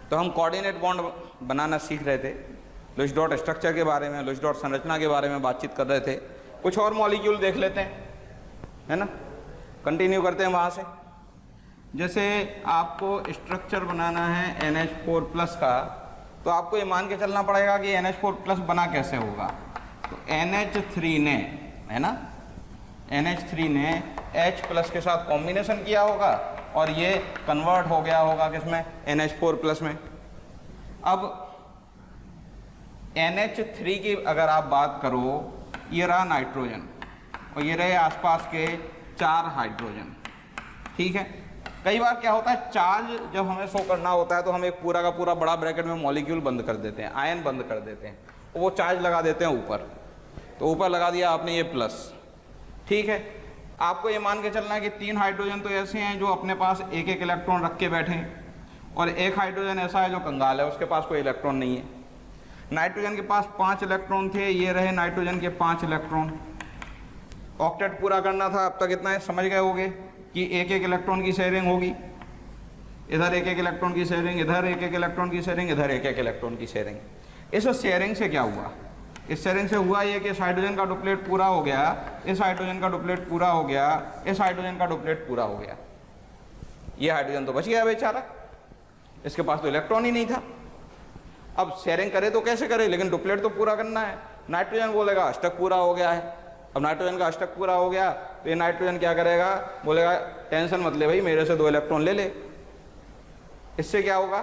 तो हम coordinate bond बनाना सीख रहे थे, लुईस डॉट स्ट्रक्चर के बारे में, लुईस डॉट संरचना के बारे में बातचीत कर रहे थे। कुछ और मॉलिक्यूल देख लेते हैं, है ना, कंटिन्यू करते हैं वहाँ से। जैसे आपको स्ट्रक्चर बनाना है NH4+ का, तो आपको ये मान के चलना पड़ेगा कि NH4+ बना कैसे होगा। तो NH3 ने, है ना, NH3 ने H+ के साथ कॉम्बिनेशन किया होगा और ये कन्वर्ट हो गया होगा किसमें, NH4+ में। अब NH3 की अगर आप बात करो, ये रहा नाइट्रोजन और ये रहे आसपास के 4 हाइड्रोजन, ठीक है। कई बार क्या होता है, चार्ज जब हमें शो करना होता है तो हम एक पूरा का पूरा बड़ा ब्रैकेट में मॉलिक्यूल बंद कर देते हैं, आयन बंद कर देते हैं, वो चार्ज लगा देते हैं ऊपर। तो ऊपर लगा दिया आपने ये प्लस, ठीक है। आपको ये मान के चलना है कि 3 हाइड्रोजन तो ऐसे हैं जो अपने पास एक एक इलेक्ट्रॉन रख के बैठे हैं, और एक हाइड्रोजन ऐसा है जो कंगाल है, उसके पास कोई इलेक्ट्रॉन नहीं है। नाइट्रोजन के पास 5 इलेक्ट्रॉन थे, ये रहे नाइट्रोजन के 5 इलेक्ट्रॉन। ऑक्टेट पूरा करना था, अब तक इतना है, समझ गए होगे कि एक एक इलेक्ट्रॉन की शेयरिंग होगी, इधर एक एक इलेक्ट्रॉन की शेयरिंग, इधर एक एक इलेक्ट्रॉन की शेयरिंग, इधर एक एक इलेक्ट्रॉन की शेयरिंग। इस शेयरिंग से क्या हुआ, इस शेयरिंग से हुआ ये कि इस हाइड्रोजन का डुप्लेट पूरा हो गया, इस हाइड्रोजन का डुप्लेट पूरा हो गया, इस हाइड्रोजन का डुप्लेट पूरा हो गया। ये हाइड्रोजन तो बच गया बेचारा, इसके पास तो इलेक्ट्रॉन ही नहीं था। अब शेयरिंग करे तो कैसे करे, लेकिन डुप्लेट तो पूरा करना है। नाइट्रोजन बोलेगा अष्टक पूरा हो गया है। अब नाइट्रोजन का अष्टक पूरा हो गया तो ये नाइट्रोजन क्या करेगा, बोलेगा टेंशन मत ले भाई, मेरे से 2 इलेक्ट्रॉन ले ले। इससे क्या होगा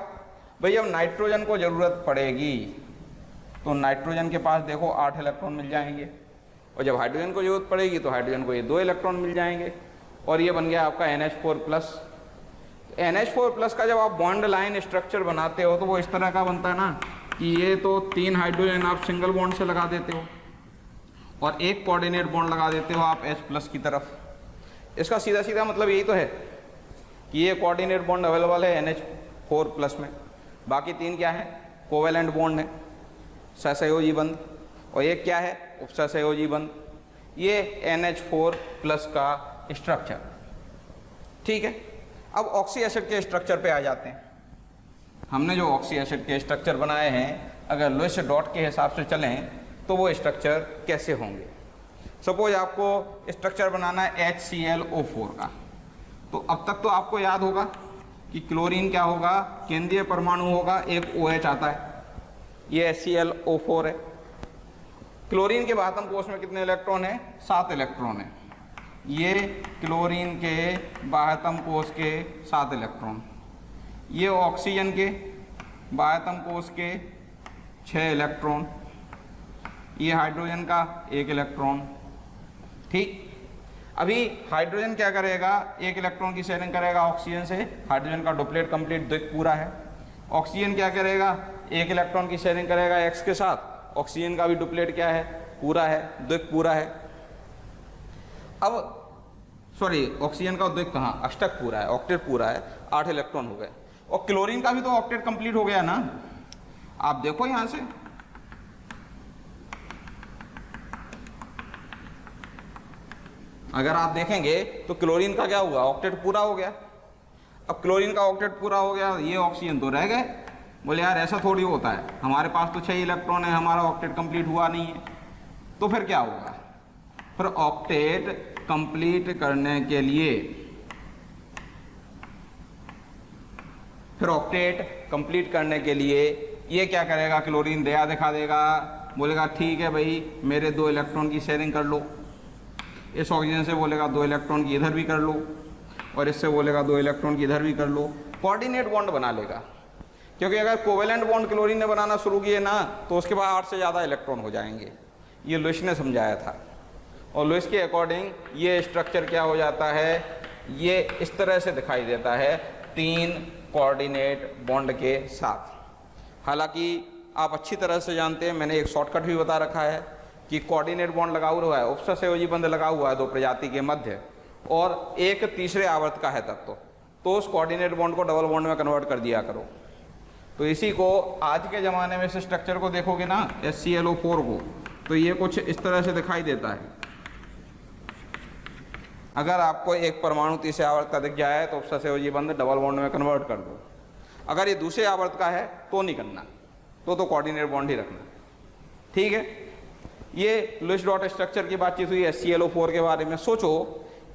भाई, अब नाइट्रोजन को जरूरत पड़ेगी तो नाइट्रोजन के पास देखो 8 इलेक्ट्रॉन मिल जाएंगे, और जब हाइड्रोजन को जरूरत पड़ेगी तो हाइड्रोजन को ये 2 इलेक्ट्रॉन मिल जाएंगे, और ये बन गया आपका NH4+। NH4+ का जब आप बॉन्ड लाइन स्ट्रक्चर बनाते हो तो वो इस तरह का बनता है ना कि ये तो 3 हाइड्रोजन आप सिंगल बॉन्ड से लगा देते हो और एक कोऑर्डिनेट बॉन्ड लगा देते हो आप H+ की तरफ। इसका सीधा सीधा मतलब यही तो है कि ये कोऑर्डिनेट बॉन्ड अवेलेबल है NH4+ में, बाकी 3 क्या है, कोवेलेंट बॉन्ड है, सहसंयोजी बंध, और ये क्या है, उपसहसंयोजी बंध। ये NH4+ का स्ट्रक्चर, ठीक है। अब ऑक्सी एसिड के स्ट्रक्चर पे आ जाते हैं। हमने जो ऑक्सी एसिड के स्ट्रक्चर बनाए हैं, अगर लुईस डॉट के हिसाब से चलें तो वो स्ट्रक्चर कैसे होंगे। सपोज आपको स्ट्रक्चर बनाना है HClO4 का, तो अब तक तो आपको याद होगा कि क्लोरीन क्या होगा, केंद्रीय परमाणु होगा, एक OH आता है, ये HClO4 है। क्लोरीन के बाह्यतम कोश में कितने इलेक्ट्रॉन है, 7 इलेक्ट्रॉन है। ये क्लोरीन के बाह्यतम कोश के 7 इलेक्ट्रॉन, ये ऑक्सीजन के बाह्यतम कोश के 6 इलेक्ट्रॉन, ये हाइड्रोजन का 1 इलेक्ट्रॉन, ठीक। अभी हाइड्रोजन क्या करेगा, 1 इलेक्ट्रॉन की शेयरिंग करेगा ऑक्सीजन से, हाइड्रोजन का डुप्लेट कंप्लीट द्विक पूरा है। ऑक्सीजन क्या करेगा, 1 इलेक्ट्रॉन की शेयरिंग करेगा X के साथ, ऑक्सीजन का भी डुप्लेट क्या है, पूरा है, द्विक पूरा है। अब सॉरी, ऑक्सीजन का द्विक कहाँ, अष्टक पूरा है, ऑक्टेट पूरा है, 8 इलेक्ट्रॉन हो गए। और क्लोरीन का भी तो ऑक्टेट कंप्लीट हो गया ना, आप देखो यहां से, अगर आप देखेंगे तो क्लोरीन का क्या हुआ, ऑक्टेट पूरा हो गया। अब क्लोरीन का ऑक्टेट पूरा हो गया, ये ऑक्सीजन तो रह गए। बोले यार ऐसा थोड़ी होता है, हमारे पास तो 6 इलेक्ट्रॉन है, हमारा ऑक्टेट कंप्लीट हुआ नहीं है। तो फिर क्या होगा, फिर ऑक्टेट कंप्लीट करने के लिए, फिर ऑक्टेट कंप्लीट करने के लिए ये क्या करेगा, क्लोरीन दया दिखा देगा, बोलेगा ठीक है भाई मेरे 2 इलेक्ट्रॉन की शेयरिंग कर लो। इस ऑक्सीजन से बोलेगा 2 इलेक्ट्रॉन की इधर भी कर लो, और इससे बोलेगा 2 इलेक्ट्रॉन की इधर भी कर लो। कोऑर्डिनेट बॉन्ड बना लेगा, क्योंकि अगर कोवेलेंट बॉन्ड क्लोरीन ने बनाना शुरू किए ना तो उसके बाद 8 से ज़्यादा इलेक्ट्रॉन हो जाएंगे। ये लुईस ने समझाया था, और लुईस के अकॉर्डिंग ये स्ट्रक्चर क्या हो जाता है, ये इस तरह से दिखाई देता है 3 कोऑर्डिनेट बॉन्ड के साथ। हालांकि आप अच्छी तरह से जानते हैं, मैंने एक शॉर्टकट भी बता रखा है कि कोऑर्डिनेट बॉन्ड लगा हुआ है, उपसहसंयोजी बंध लगा हुआ है 2 प्रजाति के मध्य, और एक तीसरे आवर्त का है तत्व, तो उस कोऑर्डिनेट बॉन्ड को डबल बॉन्ड में कन्वर्ट कर दिया करो। तो इसी को आज के ज़माने में इस स्ट्रक्चर को देखोगे ना HClO4 को, तो ये कुछ इस तरह से दिखाई देता है। अगर आपको एक परमाणु तीसरे आवर्त का दिख जाए तो सहसंयोजी बंध डबल बॉन्ड में कन्वर्ट कर दो। अगर ये दूसरे आवर्त का है तो नहीं करना, तो कोऑर्डिनेट बॉन्ड ही रखना। ठीक है, ये लुईस डॉट स्ट्रक्चर की बातचीत हुई HClO4 के बारे में। सोचो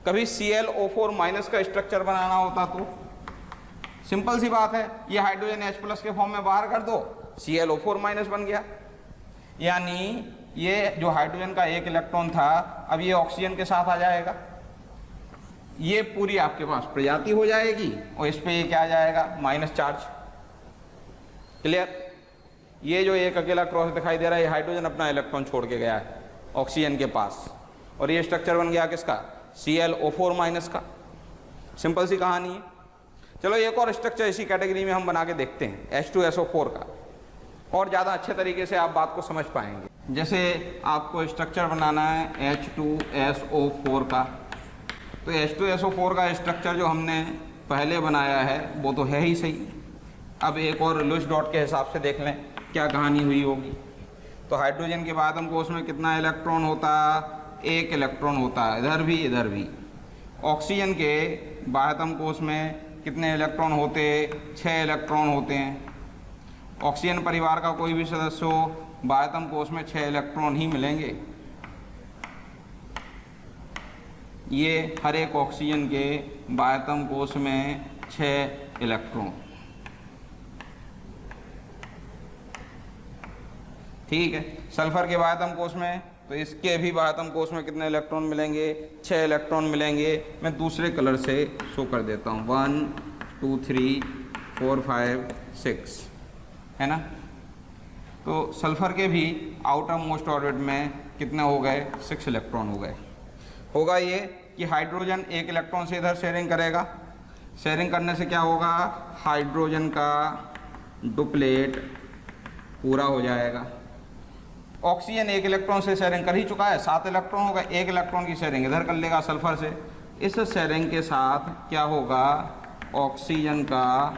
कभी ClO4 माइनस का स्ट्रक्चर बनाना होता तो सिंपल सी बात है, ये हाइड्रोजन H+ के फॉर्म में बाहर कर दो, ClO4 माइनस बन गया। यानी ये जो हाइड्रोजन का एक इलेक्ट्रॉन था अब ये ऑक्सीजन के साथ आ जाएगा, ये पूरी आपके पास प्रजाति हो जाएगी और इस पे ये क्या आ जाएगा, माइनस चार्ज। क्लियर? ये जो एक अकेला क्रॉस दिखाई दे रहा है ये हाइड्रोजन अपना इलेक्ट्रॉन छोड़ के गया है ऑक्सीजन के पास, और ये स्ट्रक्चर बन गया किसका, ClO4 माइनस का। सिंपल सी कहानी है। चलो एक और स्ट्रक्चर इसी कैटेगरी में हम बना के देखते हैं H2SO4 का, और ज़्यादा अच्छे तरीके से आप बात को समझ पाएंगे। जैसे आपको स्ट्रक्चर बनाना है H2SO4 का, तो H2SO4 का स्ट्रक्चर जो हमने पहले बनाया है वो तो है ही सही। अब एक और लुईस डॉट के हिसाब से देख लें क्या कहानी हुई होगी। तो हाइड्रोजन के बाद हमको उसमें कितना इलेक्ट्रॉन होता, एक इलेक्ट्रॉन होता है, इधर भी इधर भी। ऑक्सीजन के बाह्यतम कोश में कितने इलेक्ट्रॉन होते, 6 इलेक्ट्रॉन होते हैं। ऑक्सीजन परिवार का कोई भी सदस्य हो बाह्यतम कोश में 6 इलेक्ट्रॉन ही मिलेंगे। ये हर एक ऑक्सीजन के बाह्यतम कोश में 6 इलेक्ट्रॉन। ठीक है, सल्फर के बाह्यतम कोश में, तो इसके भी बाह्यतम कोश में कितने इलेक्ट्रॉन मिलेंगे, 6 इलेक्ट्रॉन मिलेंगे। मैं दूसरे कलर से शो कर देता हूँ, 1 2 3 4 5 6, है ना। तो सल्फर के भी आउटर मोस्ट ऑर्बिट में कितने हो गए, 6 इलेक्ट्रॉन हो गए। होगा ये कि हाइड्रोजन एक इलेक्ट्रॉन से इधर शेयरिंग करेगा, शेयरिंग करने से क्या होगा, हाइड्रोजन का डुप्लेट पूरा हो जाएगा। ऑक्सीजन एक इलेक्ट्रॉन से शेयरिंग कर ही चुका है, 7 इलेक्ट्रॉन होगा, एक इलेक्ट्रॉन की शेयरिंग इधर कर लेगा सल्फर से। इस शेयरिंग के साथ क्या होगा, ऑक्सीजन का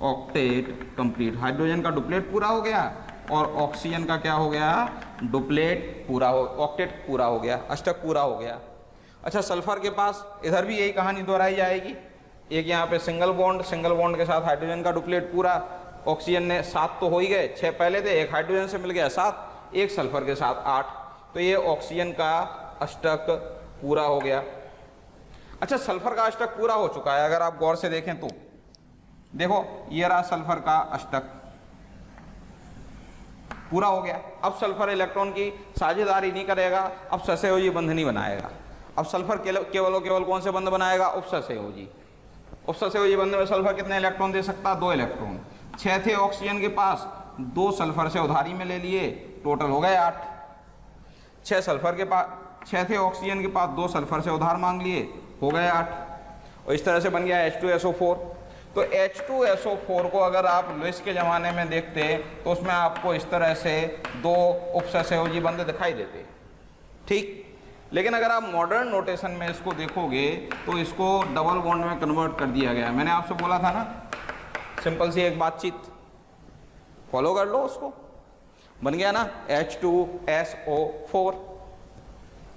ऑक्टेट कंप्लीट, हाइड्रोजन का डुप्लेट पूरा हो गया और ऑक्सीजन का क्या हो गया, डुप्लेट पूरा हो, ऑक्टेट पूरा हो गया, अष्टक पूरा हो गया। अच्छा, सल्फर के पास इधर भी यही कहानी दोहराई जाएगी। एक यहाँ पे सिंगल बॉन्ड के साथ हाइड्रोजन का डुप्लेट पूरा, ऑक्सीजन ने 7 तो हो ही गए, 6 पहले थे, एक हाइड्रोजन से मिल गया 7, एक सल्फर के साथ 8, तो ये ऑक्सीजन का अष्टक पूरा हो गया। अच्छा, सल्फर का अष्टक पूरा हो चुका है, अगर आप गौर से देखें तो देखो ये रहा सल्फर का अष्टक पूरा हो गया। अब सल्फर इलेक्ट्रॉन की साझेदारी नहीं करेगा, अब सहसंयोजी बंध नहीं बनाएगा। अब सल्फर केवल कौन से बंध बनाएगा, उपसहसंयोजी। उपसहसंयोजी बंध में सल्फर कितने इलेक्ट्रॉन दे सकता, 2 इलेक्ट्रॉन। 6 थे ऑक्सीजन के पास, 2 सल्फर से उधारी में ले लिए, टोटल हो गए 8। 6 सल्फर के पास, 6 थे ऑक्सीजन के पास, 2 सल्फर से उधार मांग लिए, हो गए 8। और इस तरह से बन गया H2SO4। तो H2SO4 को अगर आप लुईस के ज़माने में देखते तो उसमें आपको इस तरह से 2 उपसहसंयोजी बंध दिखाई देते, ठीक। लेकिन अगर आप मॉडर्न नोटेशन में इसको देखोगे तो इसको डबल बॉन्ड में कन्वर्ट कर दिया गया। मैंने आपसे बोला था ना, सिंपल सी एक बातचीत, फॉलो कर लो उसको, बन गया ना H2SO4।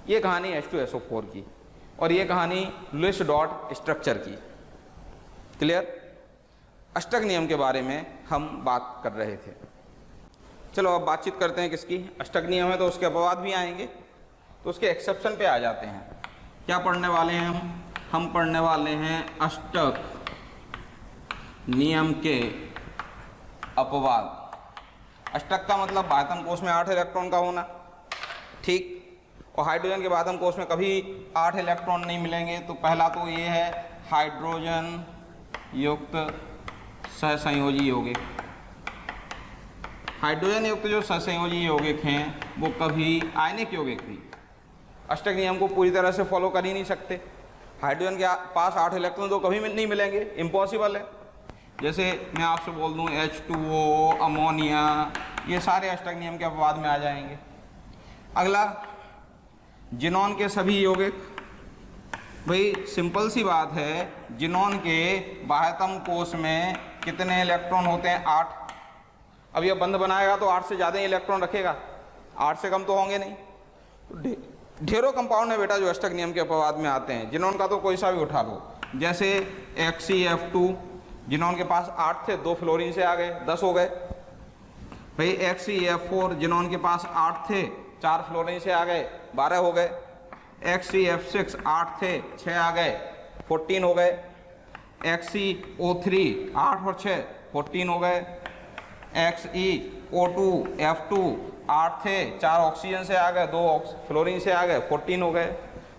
ये कहानी H2SO4 की, और ये कहानी लुईस डॉट स्ट्रक्चर की। क्लियर? अष्टक नियम के बारे में हम बात कर रहे थे। चलो अब बातचीत करते हैं किसकी, अष्टक नियम है तो उसके अपवाद भी आएंगे, तो उसके एक्सेप्शन पे आ जाते हैं। क्या पढ़ने वाले हैं हम पढ़ने वाले हैं अष्टक नियम के अपवाद। अष्टक का मतलब बाह्यतम कोश में 8 इलेक्ट्रॉन का होना, ठीक। और हाइड्रोजन के बाह्यतम कोश में कभी 8 इलेक्ट्रॉन नहीं मिलेंगे। तो पहला तो ये है हाइड्रोजन युक्त सहसंयोजी यौगिक। हाइड्रोजन युक्त जो सहसंयोजी यौगिक हैं वो कभी आयनिक यौगिक भी अष्टक नियम को पूरी तरह से फॉलो कर ही नहीं सकते। हाइड्रोजन के पास 8 इलेक्ट्रॉन तो कभी नहीं मिलेंगे, इम्पॉसिबल है। जैसे मैं आपसे बोल दूं H2O, अमोनिया, ये सारे अष्टक नियम के अपवाद में आ जाएंगे। अगला, जिनोन के सभी यौगिक। भाई सिंपल सी बात है, जिनोन के बाह्यतम कोश में कितने इलेक्ट्रॉन होते हैं, 8। अब ये बंध बनाएगा तो 8 से ज़्यादा ही इलेक्ट्रॉन रखेगा, 8 से कम तो होंगे नहीं। तो ढेरों कंपाउंड है बेटा जो अष्टक नियम के अपवाद में आते हैं। जिनॉन का तो कोई सा भी उठा लो, जैसे XeF2, जिनॉन के पास 8 थे, 2 फ्लोरीन से आ गए, 10 हो गए। भाई XeF4, जिनॉन के पास 8 थे, 4 फ्लोरीन से आ गए, 12 हो गए। XeF6, 8 थे, 6 आ गए, 14 हो गए। XeO3, 8 और 6, 14 हो गए। XeO2, F2, 8 थे, 4 ऑक्सीजन से आ गए, 2 फ्लोरीन से आ गए, 14 हो गए।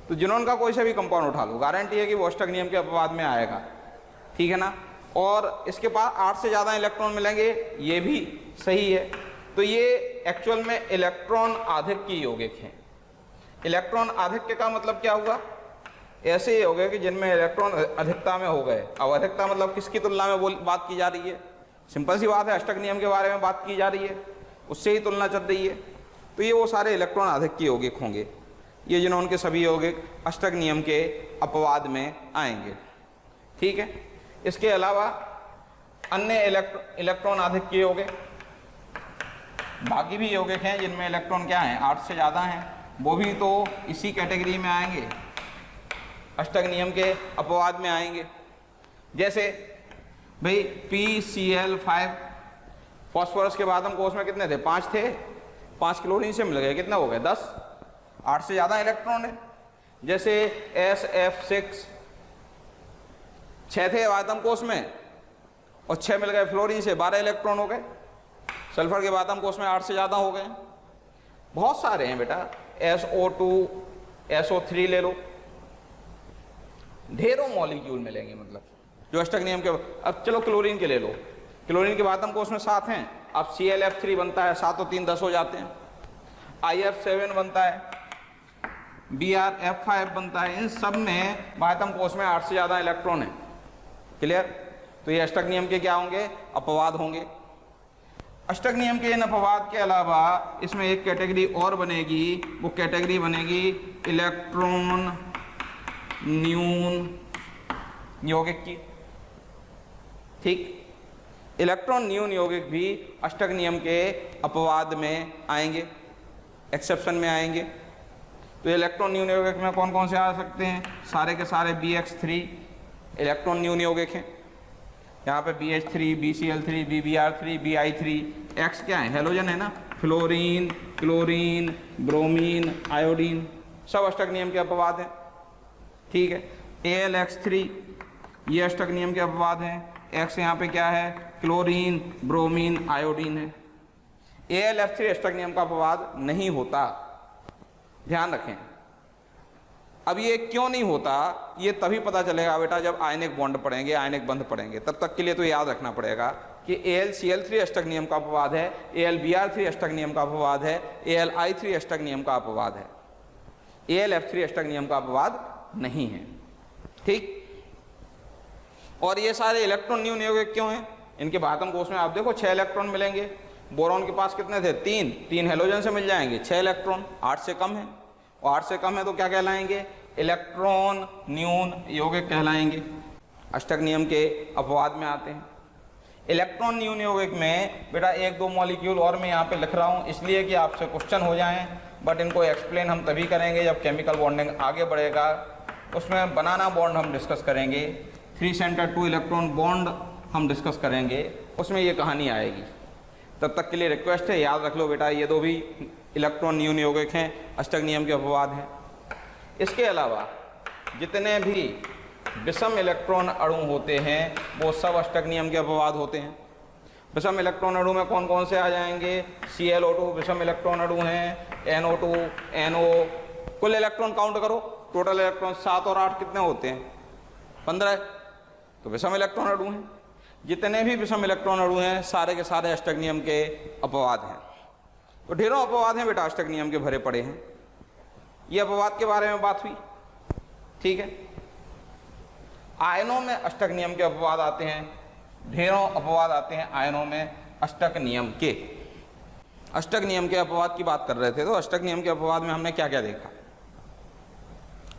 तो जिनॉन का कोई सा भी कंपाउंड उठा लो, गारंटी है कि वो अष्टक नियम के अपवाद में आएगा, ठीक है ना। और इसके पास 8 से ज़्यादा इलेक्ट्रॉन मिलेंगे, ये भी सही है। तो ये एक्चुअल में इलेक्ट्रॉन आधिक्य यौगिक हैं। इलेक्ट्रॉन आधिक्य का मतलब क्या हुआ? ऐसे ही हो गए कि जिनमें इलेक्ट्रॉन अधिकता में हो गए। अब अधिकता मतलब किसकी तुलना में बात की जा रही है? सिंपल सी बात है, अष्टक नियम के बारे में बात की जा रही है, उससे ही तुलना चल रही है। तो ये वो सारे इलेक्ट्रॉन आधिक्य यौगिक होंगे, ये जिन्होंने के सभी यौगिक अष्टक नियम के अपवाद में आएंगे, ठीक है। इसके अलावा अन्य इलेक्ट्रॉन आधिक्य यौगिक, बाकी भी यौगिक हैं जिनमें इलेक्ट्रॉन क्या हैं, 8 से ज़्यादा हैं, वो भी तो इसी कैटेगरी में आएंगे, अष्टक नियम के अपवाद में आएंगे। जैसे भाई PCl5, फॉस्फोरस के बाद हमको उसमें कितने थे, 5 थे, 5 क्लोरीन से मिल गए, कितना हो गए, 10, 8 से ज़्यादा इलेक्ट्रॉन है। जैसे SF6, 6 थे आयतम कोष में और 6 मिल गए फ्लोरीन से, 12 इलेक्ट्रॉन हो गए। सल्फर के बाद हमको उसमें 8 से ज़्यादा हो गए। बहुत सारे हैं बेटा, SO2, SO3 ले लो, ढेरों मॉलिक्यूल मिलेंगे मतलब जो अष्टक नियम के। अब चलो क्लोरीन के ले लो, क्लोरीन के बाद हमको उसमें 7 हैं, अब ClF3 बनता है, 7 और 3 10 हो जाते हैं। IF7 बनता है, BrF5 बनता है। इन सब में बाह्यतम कोष में 8 से ज़्यादा इलेक्ट्रॉन है, क्लियर। तो ये अष्टक नियम के क्या होंगे, अपवाद होंगे। अष्टक नियम के इन अपवाद के अलावा इसमें एक कैटेगरी और बनेगी, वो कैटेगरी बनेगी इलेक्ट्रॉन न्यून यौगिक की, ठीक। इलेक्ट्रॉन न्यून यौगिक भी अष्टक नियम के अपवाद में आएंगे, एक्सेप्शन में आएंगे। तो इलेक्ट्रॉन न्यून यौगिक में कौन कौन से आ सकते हैं, सारे के सारे BX3 इलेक्ट्रॉन न्यून यौगिक हैं। यहाँ पे BH3, BCl3, BBr3, BI3, X क्या है, हेलोजन है ना, फ्लोरीन, क्लोरीन, ब्रोमीन, आयोडीन, सब अष्टक नियम के अपवाद हैं, ठीक है। AlX3 ये अष्टक नियम के अपवाद हैं। X यहाँ पे क्या है, क्लोरीन, ब्रोमीन, आयोडीन है। AlF3 अष्टक नियम का अपवाद नहीं होता, ध्यान रखें। अब ये क्यों नहीं होता, ये तभी पता चलेगा बेटा जब आयनिक बॉन्ड पढ़ेंगे, आयनिक बंध पढ़ेंगे। तब तक के लिए तो याद रखना पड़ेगा कि AlCl3 अष्टक नियम का अपवाद है, AlBr3 अष्टक नियम का अपवाद है, AlI3 अष्टक नियम का अपवाद है, AlF3 अष्टक नियम का अपवाद नहीं है, ठीक। और ये सारे इलेक्ट्रॉन न्यून यौगिक क्यों हैं, इनके बाह्यतम कोष में आप देखो 6 इलेक्ट्रॉन मिलेंगे। बोरॉन के पास कितने थे, 3 हेलोजन से मिल जाएंगे, 6 इलेक्ट्रॉन, 8 से कम है, और 8 से कम है तो क्या कहलाएंगे, इलेक्ट्रॉन न्यून यौगिक कहलाएंगे, अष्टक नियम के अपवाद में आते हैं। इलेक्ट्रॉन न्यून यौगिक में बेटा 1-2 मॉलिक्यूल और मैं यहाँ पे लिख रहा हूँ इसलिए कि आपसे क्वेश्चन हो जाएं, बट इनको एक्सप्लेन हम तभी करेंगे जब केमिकल बॉन्डिंग आगे बढ़ेगा। उसमें बनाना बॉन्ड हम डिस्कस करेंगे, 3 सेंटर 2 इलेक्ट्रॉन बॉन्ड हम डिस्कस करेंगे, उसमें ये कहानी आएगी। तब तक के लिए रिक्वेस्ट है, याद रख लो बेटा ये 2 भी इलेक्ट्रॉन न्यून यौगिक हैं, अष्टक नियम के अपवाद हैं। इसके अलावा जितने भी विषम इलेक्ट्रॉन अणु होते हैं वो सब अष्टक नियम के अपवाद होते हैं। विषम इलेक्ट्रॉन अणु में कौन कौन से आ जाएंगे, ClO2 विषम इलेक्ट्रॉन अणु हैं, NO2, NO, कुल इलेक्ट्रॉन काउंट करो, टोटल इलेक्ट्रॉन 7 और 8 कितने होते हैं, 15, तो विषम इलेक्ट्रॉन अणु हैं। जितने भी विषम इलेक्ट्रॉन अणु हैं सारे के सारे अष्टक नियम के अपवाद हैं। तो ढेरों अपवाद हैं बेटा अष्टक नियम के भरे पड़े हैं। ये अपवाद के बारे में बात हुई, ठीक है। आयनों में अष्टक नियम के अपवाद आते हैं, ढेरों अपवाद आते हैं आयनों में अष्टक नियम के। अष्टक नियम के अपवाद की बात कर रहे थे, तो अष्टक नियम के अपवाद में हमने क्या क्या देखा,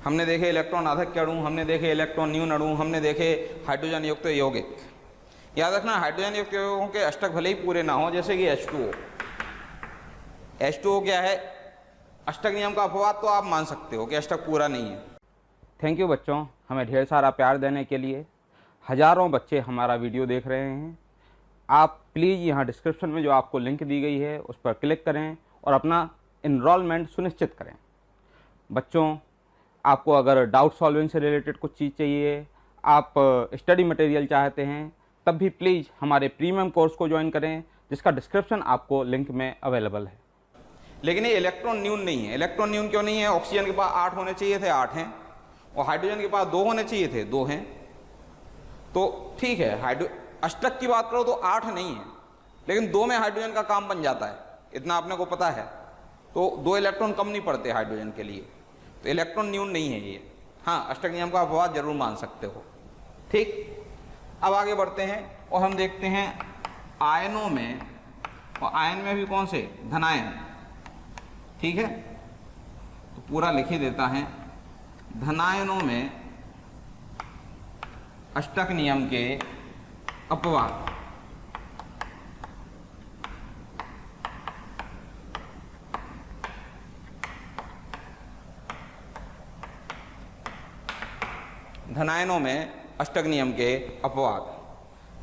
हमने देखे इलेक्ट्रॉन आधिक्य अणु, हमने देखे इलेक्ट्रॉन न्यून अणु, हमने देखे हाइड्रोजन युक्त यौगिक। याद रखना हाइड्रोजन युक्त यौगिकों के अष्टक भले ही पूरे ना हो, जैसे कि H2O क्या है, अष्टक नियम का अपवाद तो आप मान सकते हो कि अष्टक पूरा नहीं है। थैंक यू बच्चों, हमें ढेर सारा प्यार देने के लिए। हज़ारों बच्चे हमारा वीडियो देख रहे हैं। आप प्लीज़ यहाँ डिस्क्रिप्शन में जो आपको लिंक दी गई है उस पर क्लिक करें और अपना इनरोलमेंट सुनिश्चित करें। बच्चों, आपको अगर डाउट सॉल्विंग से रिलेटेड कुछ चीज़ चाहिए, आप स्टडी मटेरियल चाहते हैं, तब भी प्लीज़ हमारे प्रीमियम कोर्स को ज्वाइन करें, जिसका डिस्क्रिप्शन आपको लिंक में अवेलेबल है। लेकिन ये इलेक्ट्रॉन न्यून नहीं है। इलेक्ट्रॉन न्यून क्यों नहीं है? ऑक्सीजन के पास 8 होने चाहिए थे, 8 हैं, और हाइड्रोजन के पास 2 होने चाहिए थे, 2 हैं। तो ठीक है, अष्टक की बात करो तो 8 नहीं है, लेकिन 2 में हाइड्रोजन का काम बन जाता है, इतना आपने को पता है। तो 2 इलेक्ट्रॉन कम नहीं पड़ते हाइड्रोजन के लिए, तो इलेक्ट्रॉन न्यून नहीं है ये। हाँ, अष्टक नियम का अपवाद जरूर मान सकते हो। ठीक, अब आगे बढ़ते हैं और हम देखते हैं आयनों में, और आयन में भी कौन से? धनायन। ठीक है, तो पूरा लिख ही देता है। धनायनों में अष्टक नियम के अपवाद। धनायनों में अष्टक नियम के अपवाद,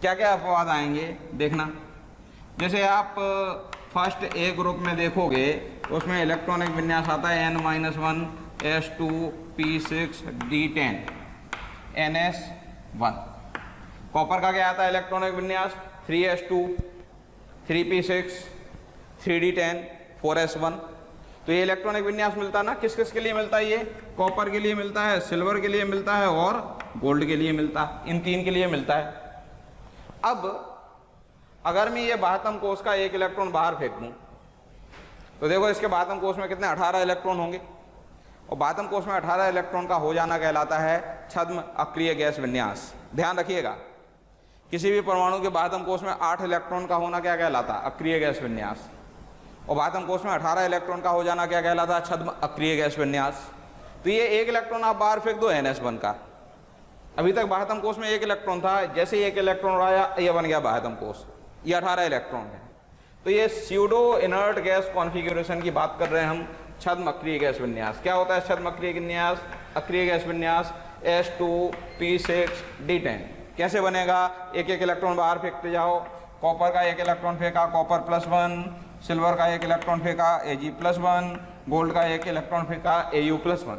क्या क्या अपवाद आएंगे देखना। जैसे आप फर्स्ट ए ग्रुप में देखोगे तो उसमें इलेक्ट्रॉनिक विन्यास आता है N-1 S2P6D10 NS1। कॉपर का क्या आता है इलेक्ट्रॉनिक विन्यास? 3S2 3P6 3D10 4S1। तो ये इलेक्ट्रॉनिक विन्यास मिलता है ना, किस किस के लिए मिलता है? ये कॉपर के लिए मिलता है, सिल्वर के लिए मिलता है और गोल्ड के लिए मिलता है, इन 3 के लिए मिलता है। अब अगर मैं ये बाह्यतम कोष का एक इलेक्ट्रॉन बाहर फेंक दूं तो देखो इसके बाह्यतम कोष में कितने? 18 इलेक्ट्रॉन होंगे, और बाह्यतम कोष में 18 इलेक्ट्रॉन का हो जाना कहलाता है छद्म अक्रिय गैस विन्यास। ध्यान रखिएगा, किसी भी परमाणु के बाह्यतम कोष में 8 इलेक्ट्रॉन का होना क्या कहलाता? अक्रिय गैस विन्यास। और बाह्यतम कोष में 18 इलेक्ट्रॉन का हो जाना क्या कहलाता है? छद्म अक्रिय गैस विन्यास। तो ये एक इलेक्ट्रॉन आप बाहर फेंक दो NS1 का। अभी तक बाह्यतम कोष में एक इलेक्ट्रॉन था, जैसे ही एक इलेक्ट्रॉन उड़ाया ये बन गया बाह्यतम कोष, ये 18 इलेक्ट्रॉन है। तो ये स्यूडो इनर्ट गैस कॉन्फ़िगरेशन की बात कर रहे हैं हम, छद्म अक्रिय गैस विन्यास। क्या होता है छद्म अक्रिय विन्यास? अक्रिय गैस विन्यास S2P6D10। कैसे बनेगा? एक एक इलेक्ट्रॉन बाहर फेंकते जाओ। कॉपर का एक इलेक्ट्रॉन फेंका, कॉपर +1, सिल्वर का एक इलेक्ट्रॉन फेंका, Ag+1, गोल्ड का एक इलेक्ट्रॉन फेंका, Au+1।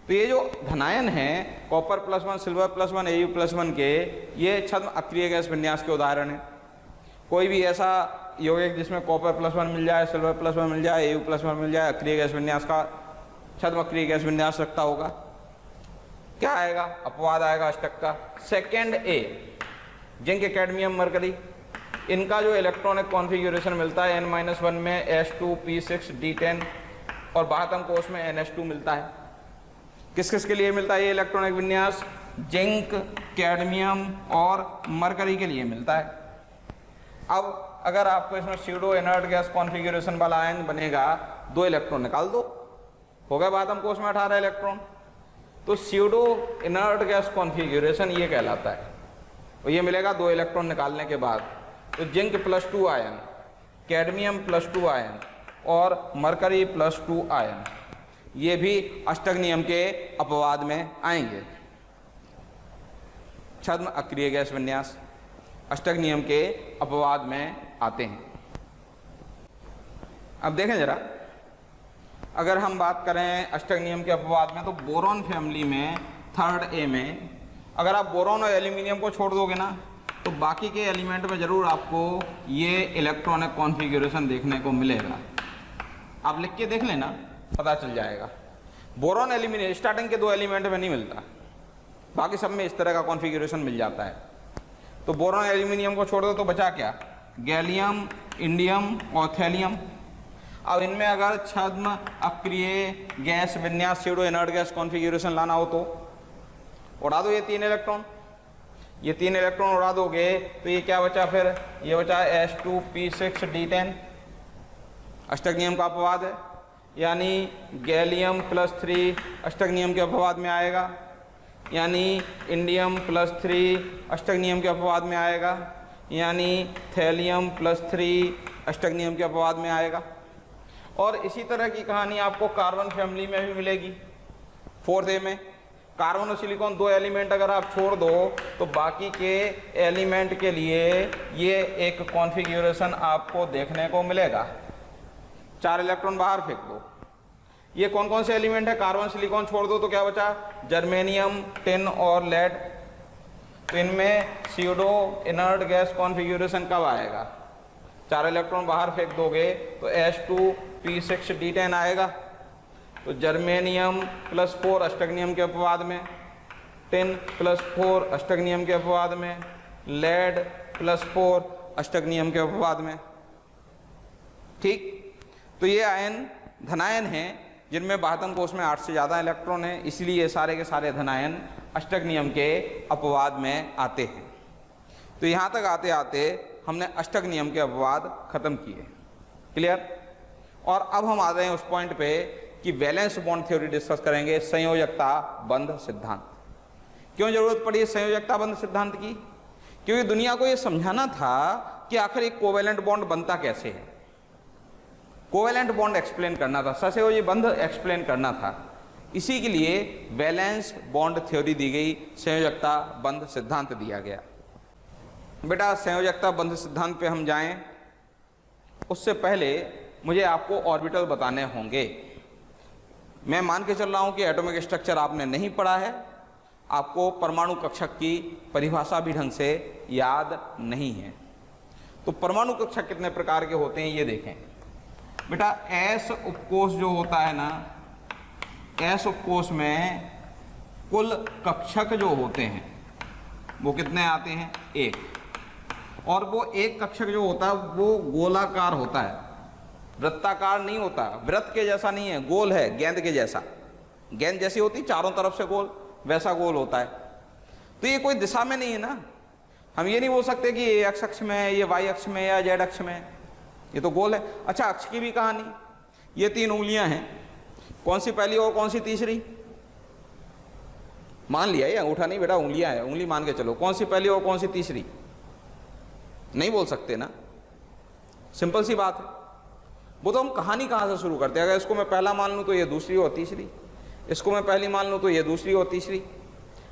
तो ये जो धनायन है कॉपर +1, सिल्वर +1, Au+1 के, ये छद्म अक्रिय गैस विन्यास के उदाहरण है। कोई भी ऐसा यौगिक जिसमें कॉपर +1 मिल जाए, सिल्वर +1 मिल जाए, Au+1 मिल जाए, अक्रिय गैस विन्यास का, छद्म अक्रिय गैस विन्यास रखता होगा, क्या आएगा? अपवाद आएगा अष्टक का। सेकेंड ए, जिंक, कैडमियम, मरकरी, इनका जो इलेक्ट्रॉनिक कॉन्फ़िगरेशन मिलता है N-1 में S2P6D10 और बाह्यतम कोष में NS2 मिलता है। किस किस के लिए मिलता है ये इलेक्ट्रॉनिक विन्यास? जिंक, कैडमियम और मरकरी के लिए मिलता है। अब अगर आपको इसमें स्यूडो इनर्ट गैस कॉन्फ़िगरेशन वाला आयन बनेगा, 2 इलेक्ट्रॉन निकाल दो, हो गया बाह्यतम कोष में 18 इलेक्ट्रॉन। तो स्यूडो इनर्ट गैस कॉन्फ़िगरेशन ये कहलाता है, और ये मिलेगा 2 इलेक्ट्रॉन निकालने के बाद। तो जिंक +2 आयन, कैडमियम +2 आयन और मरकरी +2 आयन, ये भी अष्टक नियम के अपवाद में आएंगे। छद्म अक्रिय गैस विन्यास अष्टक नियम के अपवाद में आते हैं। अब देखें जरा, अगर हम बात करें अष्टक नियम के अपवाद में, तो बोरॉन फैमिली में थर्ड ए में अगर आप बोरॉन और एल्यूमिनियम को छोड़ दोगे ना, तो बाकी के एलिमेंट में ज़रूर आपको ये इलेक्ट्रॉनिक कॉन्फ़िगरेशन देखने को मिलेगा। आप लिख के देख लेना, पता चल जाएगा। बोरॉन एल्यूमिनियम स्टार्टिंग के 2 एलिमेंट में नहीं मिलता, बाकी सब में इस तरह का कॉन्फ़िगरेशन मिल जाता है। तो बोरॉन एल्यूमिनियम को छोड़ दो तो बचा क्या? गैलियम, इंडियम और थैलियम। अब इनमें अगर छद्म अक्रिय गैस विन्यास स्यूडो इनर्ट गैस कॉन्फ़िगरेशन लाना हो तो उड़ा दो ये 3 इलेक्ट्रॉन। ये 3 इलेक्ट्रॉन उड़ा दोगे तो ये क्या बचा? फिर ये बचा S2P6D10, अष्टक नियम का अपवाद है, यानी गैलियम +3 अष्टक नियम के अपवाद में आएगा, यानी इंडियम +3 अष्टक नियम के अपवाद में आएगा, यानी थैलियम +3 अष्टक नियम के अपवाद में आएगा। और इसी तरह की कहानी आपको कार्बन फैमिली में भी मिलेगी। 4th में कार्बन और सिलिकॉन 2 एलिमेंट अगर आप छोड़ दो तो बाकी के एलिमेंट के लिए ये एक कॉन्फ़िगरेशन आपको देखने को मिलेगा। 4 इलेक्ट्रॉन बाहर फेंक दो। ये कौन कौन से एलिमेंट है? कार्बन सिलिकॉन छोड़ दो तो क्या बचा? जर्मेनियम, टिन और लेड। तो इनमें स्यूडो इनर्ट गैस कॉन्फ़िगरेशन कब आएगा? 4 इलेक्ट्रॉन बाहर फेंक दोगे तो H2P6D10 आएगा। तो जर्मेनियम +4 अष्टगनियम के अपवाद में, टिन +4 अष्टगनियम के अपवाद में, लेड +4 अष्टगनियम के अपवाद में। ठीक, तो ये आयन धनायन हैं जिनमें बाहतन कोष में 8 से ज़्यादा इलेक्ट्रॉन हैं, इसलिए सारे के सारे धनायन अष्टगनियम के अपवाद में आते हैं। तो यहाँ तक आते आते हमने अष्टगनियम के अपवाद खत्म किए। क्लियर? और अब हम आ रहे हैं उस पॉइंट पे कि वैलेंस बॉन्ड थ्योरी डिस्कस करेंगे, संयोजकता बंध सिद्धांत। क्यों जरूरत पड़ी संयोजकता बंध सिद्धांत की? क्योंकि दुनिया को यह समझाना था कि आखिर एक कोवेलेंट बॉन्ड बनता कैसे है। कोवेलेंट बॉन्ड एक्सप्लेन करना था, सहसंयोजी बंध एक्सप्लेन करना था। इसी के लिए वैलेंस बॉन्ड थ्योरी दी गई, संयोजकता बंध सिद्धांत दिया गया। बेटा संयोजकता बंध सिद्धांत पे हम जाएं उससे पहले मुझे आपको ऑर्बिटल बताने होंगे। मैं मान के चल रहा हूं कि एटॉमिक स्ट्रक्चर आपने नहीं पढ़ा है, आपको परमाणु कक्षक की परिभाषा भी ढंग से याद नहीं है। तो परमाणु कक्षक कितने प्रकार के होते हैं ये देखें। बेटा एस उपकोष जो होता है ना, एस उपकोष में कुल कक्षक जो होते हैं वो कितने आते हैं? 1। और वो एक कक्षक जो होता है वो गोलाकार होता है, वृत्ताकार नहीं होता। वृत्त के जैसा नहीं है, गोल है, गेंद के जैसा। गेंद जैसी होती चारों तरफ से गोल, वैसा गोल होता है। तो ये कोई दिशा में नहीं है ना, हम ये नहीं बोल सकते कि ये x अक्ष में है, ये y अक्ष में या z अक्ष में है, ये तो गोल है। अच्छा अक्ष की भी कहानी, ये 3 उंगलियां हैं, कौन सी पहली और कौन सी तीसरी? मान लिया, ये अंगूठा नहीं बेटा, उंगलियां है, उंगली मान के चलो। कौन सी पहली और कौन सी तीसरी? नहीं बोल सकते ना, सिंपल सी बात है। वो तो हम कहानी कहाँ से शुरू करते हैं? अगर इसको मैं पहला मान लूँ तो ये दूसरी और तीसरी, इसको मैं पहली मान लूँ तो ये दूसरी और तीसरी।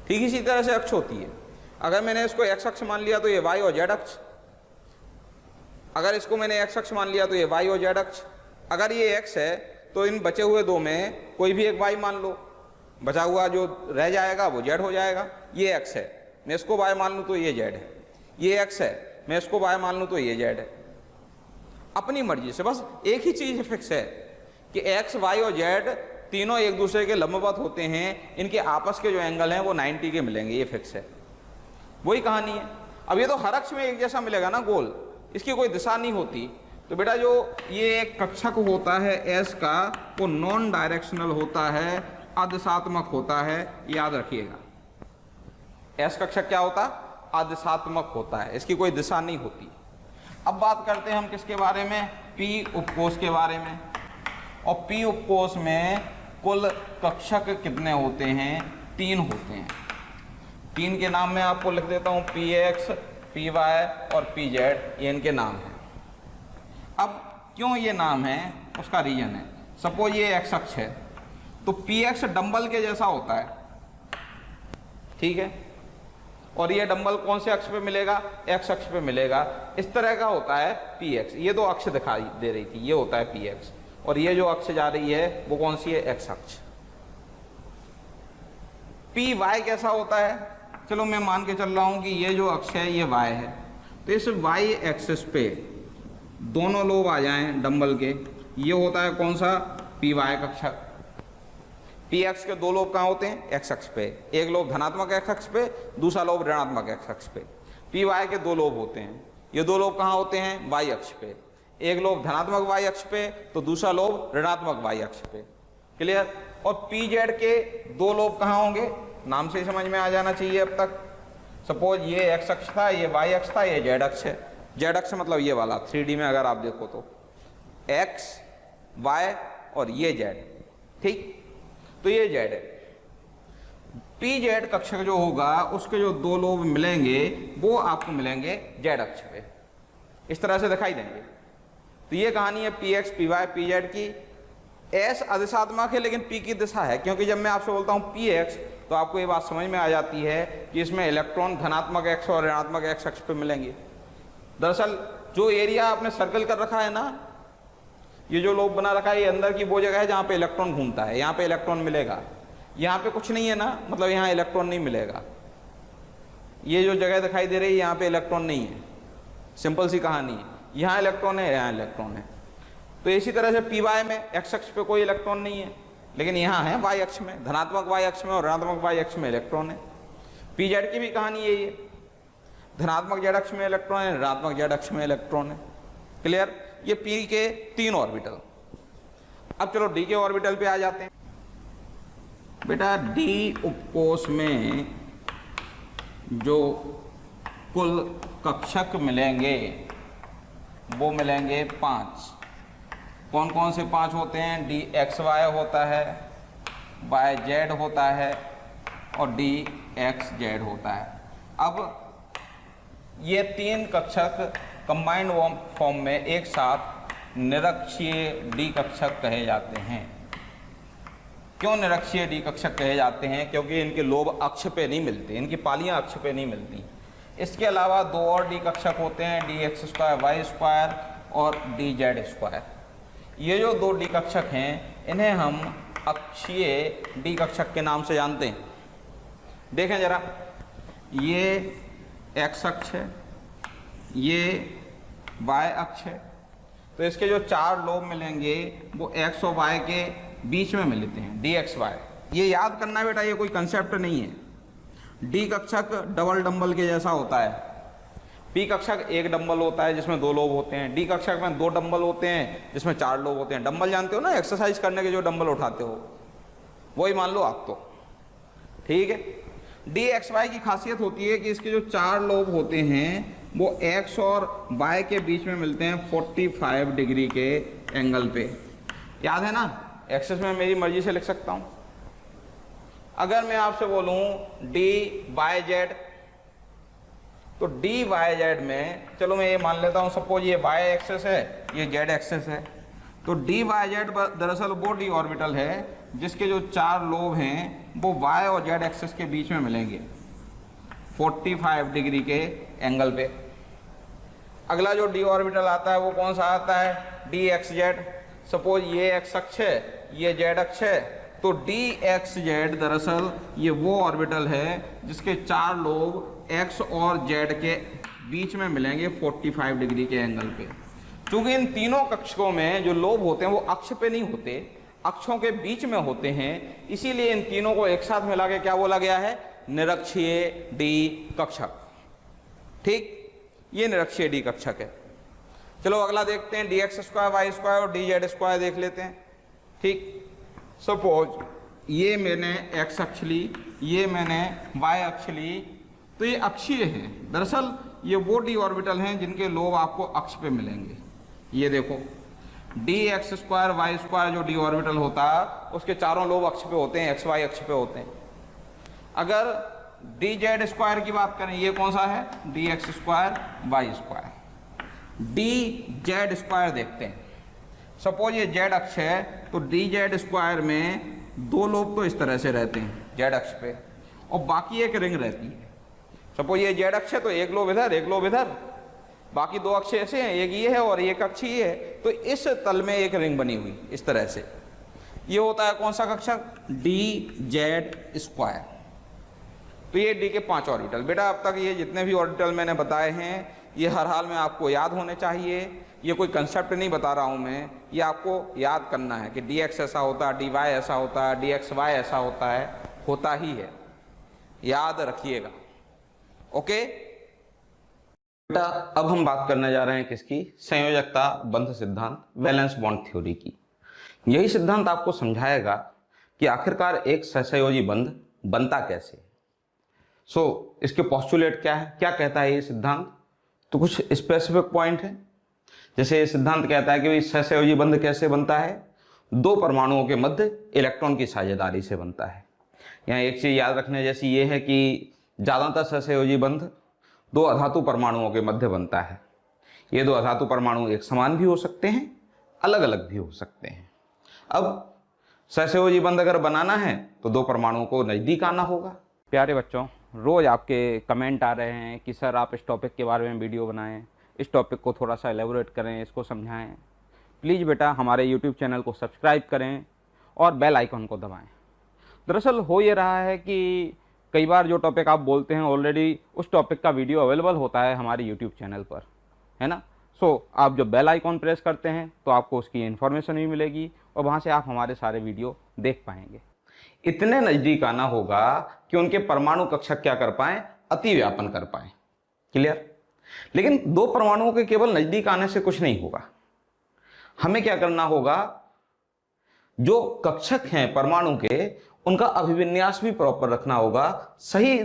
ठीक इसी तरह से अक्ष होती है। अगर मैंने इसको x अक्ष मान लिया तो ये y और z अक्ष, अगर इसको मैंने x अक्ष मान लिया तो ये y और z अक्ष। अगर ये x है तो इन बचे हुए 2 में कोई भी एक y मान लो, बचा हुआ जो रह जाएगा वो z हो जाएगा। ये x है, मैं इसको y मान लूँ तो ये z है। ये x है, मैं इसको y मान लूँ तो ये z है। अपनी मर्जी से, बस एक ही चीज फिक्स है कि x, y और z तीनों एक दूसरे के लंबवत होते हैं, इनके आपस के जो एंगल हैं वो 90 के मिलेंगे, ये फिक्स है। वही कहानी है। अब ये तो हर अक्ष में एक जैसा मिलेगा ना गोल, इसकी कोई दिशा नहीं होती। तो बेटा जो ये एक कक्षक होता है एस का, वो नॉन डायरेक्शनल होता है, अदिशात्मक होता है, याद रखिएगा। एस कक्षक क्या होता? अदिशात्मक होता है, इसकी कोई दिशा नहीं होती। अब बात करते हैं हम किसके बारे में? पी उपकोष के बारे में। और पी उपकोष में कुल कक्षक कितने होते हैं? 3 होते हैं। 3 के नाम मैं आपको लिख देता हूं, PX, PY और PZ, ये इनके नाम हैं। अब क्यों ये नाम है उसका रीजन है। सपोज ये x अक्ष है तो PX डंबल के जैसा होता है, ठीक है, और ये डंबल कौन से अक्ष पे मिलेगा? x अक्ष पे मिलेगा। इस तरह का होता है PX। ये 2 अक्ष दिखाई दे रही थी, ये होता है PX, और ये जो अक्ष जा रही है वो कौन सी है? x अक्ष। PY कैसा होता है? चलो मैं मान के चल रहा हूं कि ये जो अक्ष है ये y है, तो इस y एक्सिस पे दोनों लोब आ जाएं डंबल के, ये होता है कौन सा? PY कक्षक। PX के 2 लोब कहाँ होते हैं? x अक्ष पे, एक लोब धनात्मक x अक्ष पे, दूसरा लोब ऋणात्मक x अक्ष पे। PY के 2 लोब होते हैं, ये 2 लोब कहाँ होते हैं? y अक्ष पे, एक लोब धनात्मक y अक्ष पे तो दूसरा लोब ऋणात्मक y अक्ष पे। क्लियर? और PZ के 2 लोब कहाँ होंगे? नाम से ही समझ में आ जाना चाहिए अब तक। सपोज ये x अक्ष था, ये y अक्ष था, ये z अक्ष है। z अक्ष मतलब ये वाला 3D में अगर आप देखो तो x, y और ये z, ठीक, तो ये z है। PZ कक्षक जो होगा उसके जो 2 लोब मिलेंगे वो आपको मिलेंगे z अक्ष पे, इस तरह से दिखाई देंगे। तो ये कहानी है P X, P Y, P Z की। एस अधिशात्मक है लेकिन पी की दिशा है, क्योंकि जब मैं आपसे बोलता हूँ पी एक्स तो आपको ये बात समझ में आ जाती है कि इसमें इलेक्ट्रॉन धनात्मक एक्स और ऋणात्मक एक्स अक्ष पे मिलेंगे। दरअसल जो एरिया आपने सर्कल कर रखा है ना, ये जो लोब बना रखा है, ये अंदर की वो जगह है जहाँ पे इलेक्ट्रॉन घूमता है, यहाँ पे इलेक्ट्रॉन मिलेगा। यहाँ पे कुछ नहीं है ना, मतलब यहाँ इलेक्ट्रॉन नहीं मिलेगा। ये जो जगह दिखाई दे रही है यहाँ पे इलेक्ट्रॉन नहीं है, सिंपल सी कहानी है। यहाँ इलेक्ट्रॉन है, यहाँ इलेक्ट्रॉन है। तो इसी तरह से पी वाई में एक्स अक्ष पे कोई इलेक्ट्रॉन नहीं है, लेकिन यहाँ है वाई अक्ष में, धनात्मक वाई अक्ष में और ऋणात्मक वाई अक्ष में इलेक्ट्रॉन है। पी जेड की भी कहानी यही है, धनात्मक जेड अक्ष में इलेक्ट्रॉन है, ऋणात्मक जेड अक्ष में इलेक्ट्रॉन है। क्लियर? ये पी के 3 ऑर्बिटल। अब चलो डी के ऑर्बिटल पे आ जाते हैं। बेटा डी उपकोष में जो कुल कक्षक मिलेंगे वो मिलेंगे 5। कौन कौन से 5 होते हैं? डी एक्स वाई होता है, वाई जेड होता है और डी एक्स जेड होता है। अब ये 3 कक्षक कंबाइंड फॉर्म में एक साथ निरक्षीय डी कक्षक कहे जाते हैं। क्यों निरक्षीय डी कक्षक कहे जाते हैं? क्योंकि इनके लोब अक्ष पे नहीं मिलते, इनकी पालियां अक्ष पे नहीं मिलती। इसके अलावा 2 और डी कक्षक होते हैं, D X square Y square और डी जेड स्क्वायर। ये जो 2 डी कक्षक हैं इन्हें हम अक्षीय डी कक्षक के नाम से जानते हैं। देखें जरा, ये एक्स अक्ष है, ये वाई अक्ष है, तो इसके जो 4 लोब मिलेंगे वो एक्स और वाई के बीच में मिलते हैं, डी एक्स वाई। ये याद करना बेटा, ये कोई कंसेप्ट नहीं है। डी कक्षक डबल डंबल के जैसा होता है। पी कक्षक 1 डंबल होता है जिसमें 2 लोब होते हैं, डी कक्षक में 2 डंबल होते हैं जिसमें 4 लोब होते हैं। डंबल जानते हो ना, एक्सरसाइज करने के जो डंबल उठाते हो, वही मान लो आप तो, ठीक है। डी एक्स वाई की खासियत होती है कि इसके जो 4 लोब होते हैं वो एक्स और वाई के बीच में मिलते हैं 45 डिग्री के एंगल पे। याद है ना? एक्सेस में मेरी मर्जी से लिख सकता हूं। अगर मैं आपसे बोलूं डी वाई जेड, तो डी वाई जेड में, चलो मैं ये मान लेता हूं, सपोज ये वाई एक्सेस है, ये जेड एक्सेस है, तो डी वाई जेड दरअसल वो डी ऑर्बिटल है जिसके जो 4 लोब हैं वो वाई और जेड एक्सेस के बीच में मिलेंगे 45 डिग्री के एंगल पे। अगला जो डी ऑर्बिटल आता है वो कौन सा आता है? D x Z. सपोज ये एक्स अक्ष है, ये जेड अक्ष है, तो डी एक्स जेड दरअसल ये वो ऑर्बिटल है जिसके 4 लोब एक्स और जेड के बीच में मिलेंगे 45 डिग्री के एंगल पे। क्योंकि इन तीनों कक्षकों में जो लोब होते हैं वो अक्ष पे नहीं होते, अक्षों के बीच में होते हैं, इसीलिए इन तीनों को एक साथ मिला के क्या बोला गया है? निरक्षीय डी कक्षक। ठीक, ये निरक्षीय डी कक्षक है। चलो अगला देखते हैं, D X square Y square और डी जेड स्क्वायर देख लेते हैं। ठीक, सपोज ये मैंने एक्स अक्ष ली, ये मैंने वाई अक्ष ली, तो ये अक्षीय है। दरअसल ये वो डी ऑर्बिटल हैं जिनके लोब आपको अक्ष पे मिलेंगे। ये देखो, D X square Y square जो डी ऑर्बिटल होता है उसके चारों लोब अक्ष पे होते हैं, एक्स वाई अक्ष पे होते हैं। अगर डी जेड स्क्वायर की बात करें, ये कौन सा है? D X square Y square. D Z square देखते हैं। सपोज ये जेड अक्ष है, तो डी जेड स्क्वायर में 2 लोब तो इस तरह से रहते हैं जेड अक्ष पे, और बाकी एक रिंग रहती है। सपोज ये जेड अक्ष है तो 1 लोब इधर, 1 लोब इधर, बाकी 2 अक्ष ऐसे हैं, एक ये है और एक अक्ष ये है, तो इस तल में एक रिंग बनी हुई इस तरह से। ये होता है कौन सा कक्षक? D Z square. तो ये डी के 5 ऑर्बिटल। बेटा अब तक ये जितने भी ऑर्बिटल मैंने बताए हैं ये हर हाल में आपको याद होने चाहिए। ये कोई कंसेप्ट नहीं बता रहा हूँ मैं, ये आपको याद करना है कि डी एक्स ऐसा होता है, डी वाई ऐसा होता है, डी एक्स वाई ऐसा होता ही है, याद रखिएगा। ओके बेटा, अब हम बात करने जा रहे हैं किसकी? संयोजकता बंध सिद्धांत, वैलेंस बॉन्ड थ्योरी की। यही सिद्धांत आपको समझाएगा कि आखिरकार एक सहसंयोजी बंध बनता कैसे। इसके पोस्टुलेट क्या है, क्या कहता है ये सिद्धांत? तो कुछ स्पेसिफिक पॉइंट है। जैसे ये सिद्धांत कहता है कि सहसंयोजी बंध कैसे बनता है? 2 परमाणुओं के मध्य इलेक्ट्रॉन की साझेदारी से बनता है। यहाँ एक चीज याद रखने जैसी ये है कि ज्यादातर सहसंयोजी बंध 2 अधातु परमाणुओं के मध्य बनता है। ये दो अधातु परमाणु एक समान भी हो सकते हैं, अलग अलग भी हो सकते हैं। अब सहसंयोजी बंध अगर बनाना है तो दो परमाणुओं को नज़दीक आना होगा। प्यारे बच्चों, रोज़ आपके कमेंट आ रहे हैं कि सर आप इस टॉपिक के बारे में वीडियो बनाएं, इस टॉपिक को थोड़ा सा एलेबोरेट करें, इसको समझाएं। प्लीज़ बेटा हमारे यूट्यूब चैनल को सब्सक्राइब करें और बेल आइकन को दबाएं। दरअसल हो ये रहा है कि कई बार जो टॉपिक आप बोलते हैं ऑलरेडी उस टॉपिक का वीडियो अवेलेबल होता है हमारे यूट्यूब चैनल पर, है ना। आप जब बेल आइकॉन प्रेस करते हैं तो आपको उसकी इन्फॉर्मेशन भी मिलेगी और वहाँ से आप हमारे सारे वीडियो देख पाएंगे। इतने नज़दीक आना होगा कि उनके परमाणु कक्षक क्या कर पाएँ, अतिव्यापन कर पाएँ। क्लियर। लेकिन दो परमाणुओं के केवल नज़दीक आने से कुछ नहीं होगा, हमें क्या करना होगा, जो कक्षक हैं परमाणु के उनका अभिविन्यास भी प्रॉपर रखना होगा। सही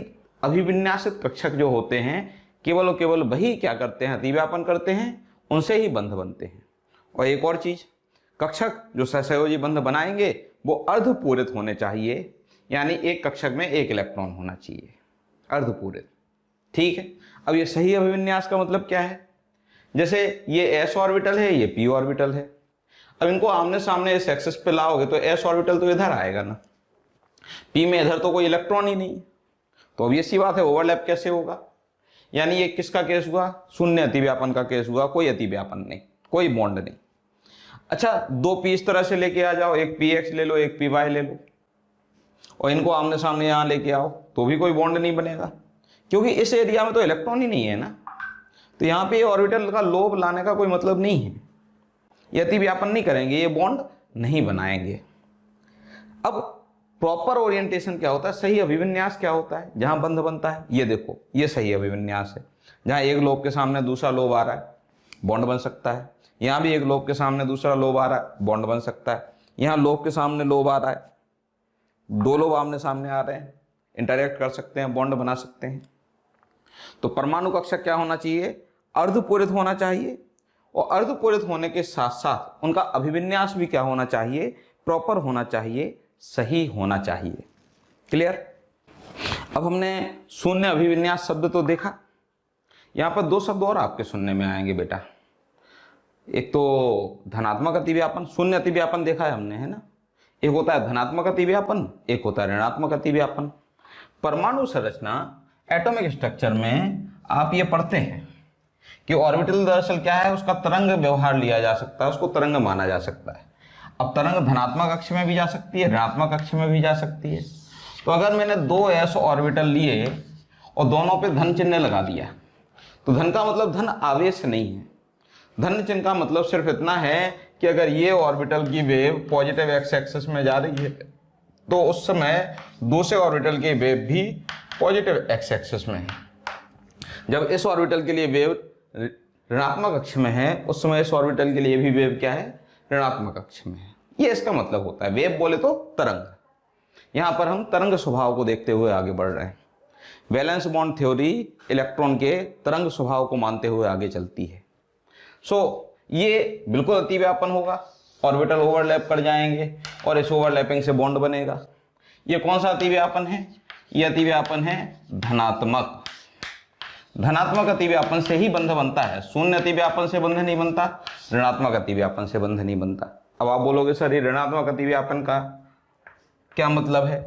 अभिविन्यासित कक्षक जो होते हैं केवल और केवल वही क्या करते हैं, अतिव्यापन करते हैं, उनसे ही बंध बनते हैं। और एक और चीज, कक्षक जो सहसंयोजी बंध बनाएंगे वो अर्धपूरित होने चाहिए, यानी एक कक्षक में एक इलेक्ट्रॉन होना चाहिए, अर्धपूरित। ठीक है। अब ये सही अभिविन्यास का मतलब क्या है, जैसे ये s ऑर्बिटल है, ये p ऑर्बिटल है। अब इनको आमने सामने इस एक्सिस पे लाओगे तो s ऑर्बिटल तो इधर आएगा ना, p में इधर तो कोई इलेक्ट्रॉन ही नहीं, तो अब ये सी बात है ओवरलैप कैसे होगा। यानी ये किसका केस हुआ, शून्य अतिव्यापन का केस हुआ, कोई अतिव्यापन नहीं, कोई बॉन्ड नहीं। अच्छा, दो p इस तरह से लेके आ जाओ, एक px ले लो, एक py ले लो, और इनको आमने सामने यहां लेके आओ तो भी कोई बॉन्ड नहीं बनेगा, क्योंकि इस एरिया में तो इलेक्ट्रॉन ही नहीं है ना। तो यहाँ पे ऑर्बिटल का लोभ लाने का कोई मतलब नहीं है, ये अतिव्यापन नहीं करेंगे, ये बॉन्ड नहीं बनाएंगे। अब प्रॉपर ओरिएंटेशन क्या होता है, सही अभिविन्यास क्या होता है जहां बंध बनता है। ये देखो, ये सही अभिविन्यास है, जहां एक लोब के सामने दूसरा लोब आ रहा है, बॉन्ड बन सकता है। यहां भी एक लोब के सामने दूसरा लोब आ रहा है, बॉन्ड बन सकता है। यहां लोब के सामने लोब आ रहा है, दो लोब आमने सामने आ रहे हैं, इंटरेक्ट कर सकते हैं, बॉन्ड बना सकते हैं। तो परमाणु कक्षक क्या होना चाहिए, अर्धपूरित होना चाहिए, और अर्धपूरित होने के साथ साथ उनका अभिविन्यास भी क्या होना चाहिए, प्रॉपर होना चाहिए, सही होना चाहिए। क्लियर। अब हमने शून्य अभिविन्यास शब्द तो देखा, यहां पर दो शब्द और आपके सुनने में आएंगे बेटा। एक तो धनात्मक अतिव्यापन, शून्य अतिव्यापन देखा है हमने, है ना। एक होता है धनात्मक अतिव्यापन, एक होता है ऋणात्मक अतिव्यापन। परमाणु संरचना एटॉमिक स्ट्रक्चर में आप ये पढ़ते हैं कि ऑर्बिटल दरअसल क्या है, उसका तरंग व्यवहार लिया जा सकता है, उसको तरंग माना जा सकता है। अब तरंग धनात्मक अक्ष में भी जा सकती है, ऋणात्मक अक्ष में भी जा सकती है। तो अगर मैंने दो s ऑर्बिटल लिए और दोनों पे धन चिन्ह लगा दिया, तो धन का मतलब धन आवेश नहीं है, धन चिन्ह का मतलब सिर्फ इतना है कि अगर ये ऑर्बिटल की वेव पॉजिटिव एक्स एक्सिस में जा रही है तो उस समय दूसरे ऑर्बिटल की वेव भी पॉजिटिव एक्स एक्सिस में है। जब इस ऑर्बिटल के लिए वेव ऋणात्मक अक्ष में है उस समय इस ऑर्बिटल के लिए भी वेव क्या है, ऋणात्मक अक्ष में है। ये इसका मतलब होता है, वेव बोले तो तरंग। यहां पर हम तरंग स्वभाव को देखते हुए आगे बढ़ रहे हैं। वैलेंस बॉन्ड थ्योरी इलेक्ट्रॉन के तरंग स्वभाव को मानते हुए आगे चलती है। ये बिल्कुल अतिव्यापन होगा, ऑर्बिटल ओवरलैप कर जाएंगे और इस ओवरलैपिंग से बॉन्ड बनेगा। ये कौन सा अतिव्यापन है, ये अतिव्यापन है धनात्मक। धनात्मक अतिव्यापन से ही बंध बनता है, शून्य अतिव्यापन से बंध नहीं बनता, ऋणात्मक अतिव्यापन से बंध नहीं बनता। अब आप बोलोगे सर ये ऋणात्मक अतिव्यापन का क्या मतलब है,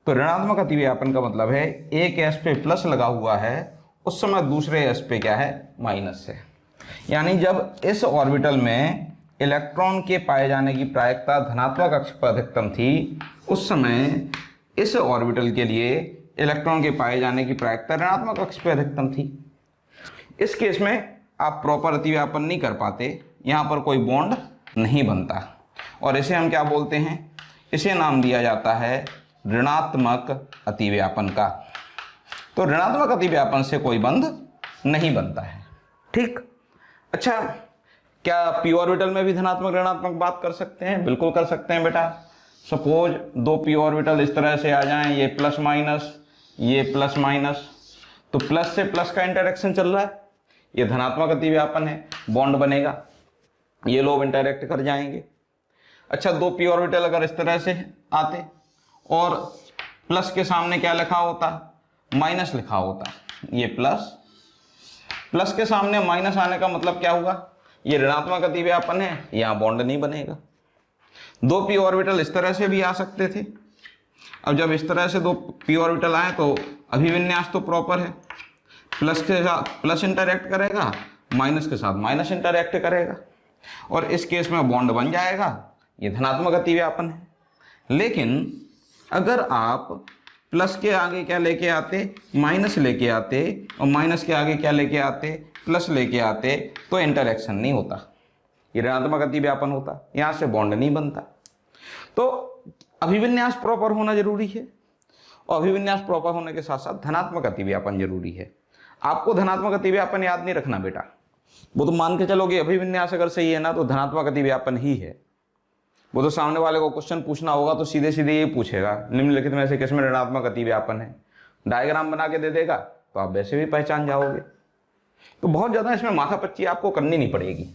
तो ऋणात्मक अतिव्यापन का मतलब है एक एस पे प्लस लगा हुआ है उस समय दूसरे एस पे क्या है, माइनस है। यानी जब इस ऑर्बिटल में इलेक्ट्रॉन के पाए जाने की प्रायिकता धनात्मक अक्ष पर अधिकतम थी, उस समय इस ऑर्बिटल के लिए इलेक्ट्रॉन के पाए जाने की प्रायिकता ऋणात्मक अक्ष पर अधिकतम थी। इस केस में आप प्रॉपर अतिव्यापन नहीं कर पाते, यहाँ पर कोई बॉन्ड नहीं बनता, और इसे हम क्या बोलते हैं, इसे नाम दिया जाता है ऋणात्मक अतिव्यापन का। तो ऋणात्मक अतिव्यापन से कोई बंध नहीं बनता है। ठीक। अच्छा, क्या पी ऑर्बिटल में भी धनात्मक ऋणात्मक बात कर सकते हैं? बिल्कुल कर सकते हैं बेटा। सपोज दो पी ऑर्बिटल इस तरह से आ जाएं, ये प्लस माइनस, ये प्लस माइनस, तो प्लस से प्लस का इंटरेक्शन चल रहा है, ये धनात्मक अतिव्यापन है, बॉन्ड बनेगा, ये लोग इंटरेक्ट कर जाएंगे। अच्छा, दो पी ऑर्बिटल अगर इस तरह से आते और प्लस के सामने क्या लिखा होता, माइनस लिखा होता, ये प्लस प्लस के सामने माइनस आने का मतलब क्या हुआ, ये ऋणात्मक अतिव्यापन है, यहाँ बॉन्ड नहीं बनेगा। दो पी ऑर्बिटल इस तरह से भी आ सकते थे। अब जब इस तरह से दो पी ऑर्बिटल आए तो अभिविन्यास तो प्रॉपर है, प्लस के साथ प्लस इंटरैक्ट करेगा, माइनस के साथ माइनस इंटरैक्ट करेगा, और इस केस में बॉन्ड बन जाएगा, ये धनात्मक अतिव्यापन है। लेकिन अगर आप प्लस के आगे क्या लेके आते, माइनस लेके आते, और माइनस के आगे क्या लेके आते, प्लस लेके आते, तो इंटरैक्शन नहीं होता, ये ऋणात्मक अतिव्यापन होता, यहाँ से बॉन्ड नहीं बनता। तो अभिविन्यास प्रॉपर होना जरूरी है, और अभिविन्यास प्रॉपर होने के साथ साथ धनात्मक अतिव्यापन जरूरी है। आपको धनात्मक अतिव्यापन याद नहीं रखना बेटा, वो तो मान के चलोगे अभिविन्यास अगर सही है ना तो धनात्मक अतिव्यापन ही है। वो तो सामने वाले को क्वेश्चन पूछना होगा तो सीधे सीधे ये पूछेगा निम्नलिखित में से किसमें ऋणात्मक अतिव्यापन है, डायग्राम बना के दे देगा तो आप वैसे भी पहचान जाओगे। तो बहुत ज़्यादा इसमें माथापच्ची आपको करनी नहीं पड़ेगी।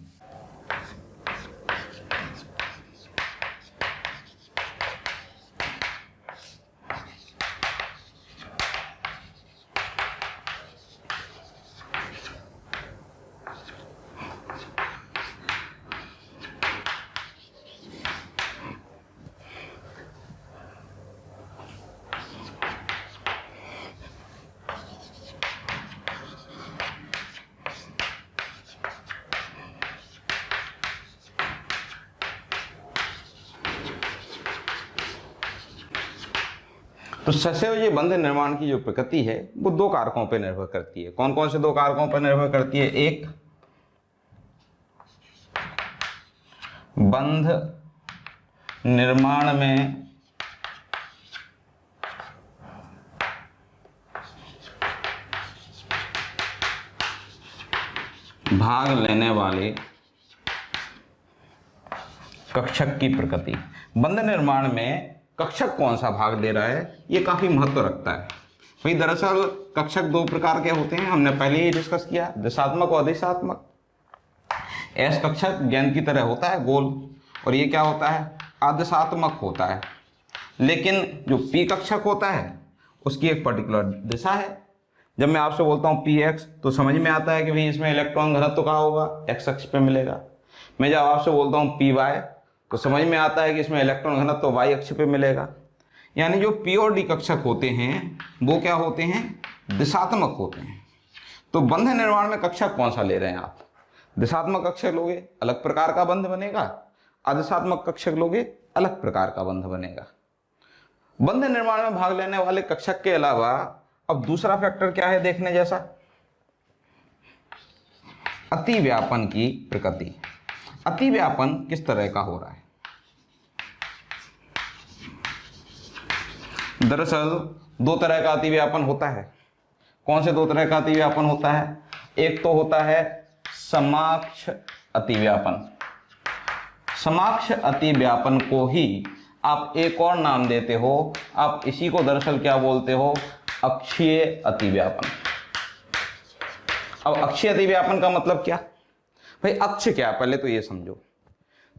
तो ससंयोजी बंध निर्माण की जो प्रकृति है वो दो कारकों पर निर्भर करती है। कौन कौन से दो कारकों पर निर्भर करती है? एक, बंध निर्माण में भाग लेने वाले कक्षक की प्रकृति। बंध निर्माण में कक्षक कौन सा भाग ले रहा है ये काफी महत्व रखता है। भाई दरअसल कक्षक दो प्रकार के होते हैं, हमने पहले ही डिस्कस किया, दिशात्मक और अदिशात्मक। एस कक्षक गेंद की तरह होता है गोल, और ये क्या होता है, अदिशात्मक होता है। लेकिन जो पी कक्षक होता है उसकी एक पर्टिकुलर दिशा है। जब मैं आपसे बोलता हूँ पी एक्स तो समझ में आता है कि भाई इसमें इलेक्ट्रॉन घनत्व कहाँ होगा, एक्स अक्ष पे मिलेगा। मैं जब आपसे बोलता हूँ पी वाई तो समझ में आता है कि इसमें इलेक्ट्रॉन घनत्व तो वाई अक्ष पे मिलेगा। यानी जो पी और डी कक्षक होते हैं वो क्या होते हैं, दिशात्मक होते हैं। तो बंध निर्माण में कक्षक कौन सा ले रहे हैं आप, दिशात्मक कक्षक लोगे अलग प्रकार का बंध बनेगा, अदिशात्मक कक्षक लोगे अलग प्रकार का बंध बनेगा। बंध निर्माण में भाग लेने वाले कक्षक के अलावा अब दूसरा फैक्टर क्या है देखने जैसा, अतिव्यापन की प्रकृति। अतिव्यापन किस तरह का हो रहा है? दरअसल दो तरह का अतिव्यापन होता है। कौन से दो तरह का अतिव्यापन होता है? एक तो होता है समाक्ष अतिव्यापन। समाक्ष अतिव्यापन को ही आप एक और नाम देते हो, आप इसी को दरअसल क्या बोलते हो, अक्षीय अतिव्यापन। अब अक्षीय अतिव्यापन का मतलब क्या भाई, अक्ष क्या है पहले तो ये समझो।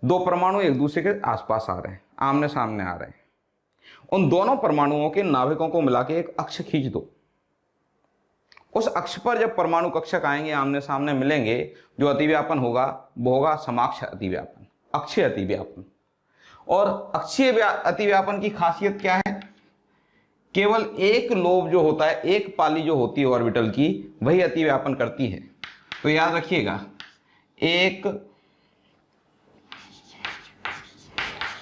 दो परमाणु एक दूसरे के आसपास आ रहे हैं, आमने सामने आ रहे हैं, उन दोनों परमाणुओं के नाभिकों को मिला के एक अक्ष खींच दो। उस अक्ष पर जब परमाणु कक्षक आएंगे, आमने सामने मिलेंगे, जो अतिव्यापन होगा वो होगा समाक्ष अतिव्यापन, अक्षीय अतिव्यापन। और अक्षीय अतिव्यापन की खासियत क्या है, केवल एक लोब जो होता है, एक पाली जो होती है ऑर्बिटल की, वही अतिव्यापन करती है। तो याद रखिएगा, एक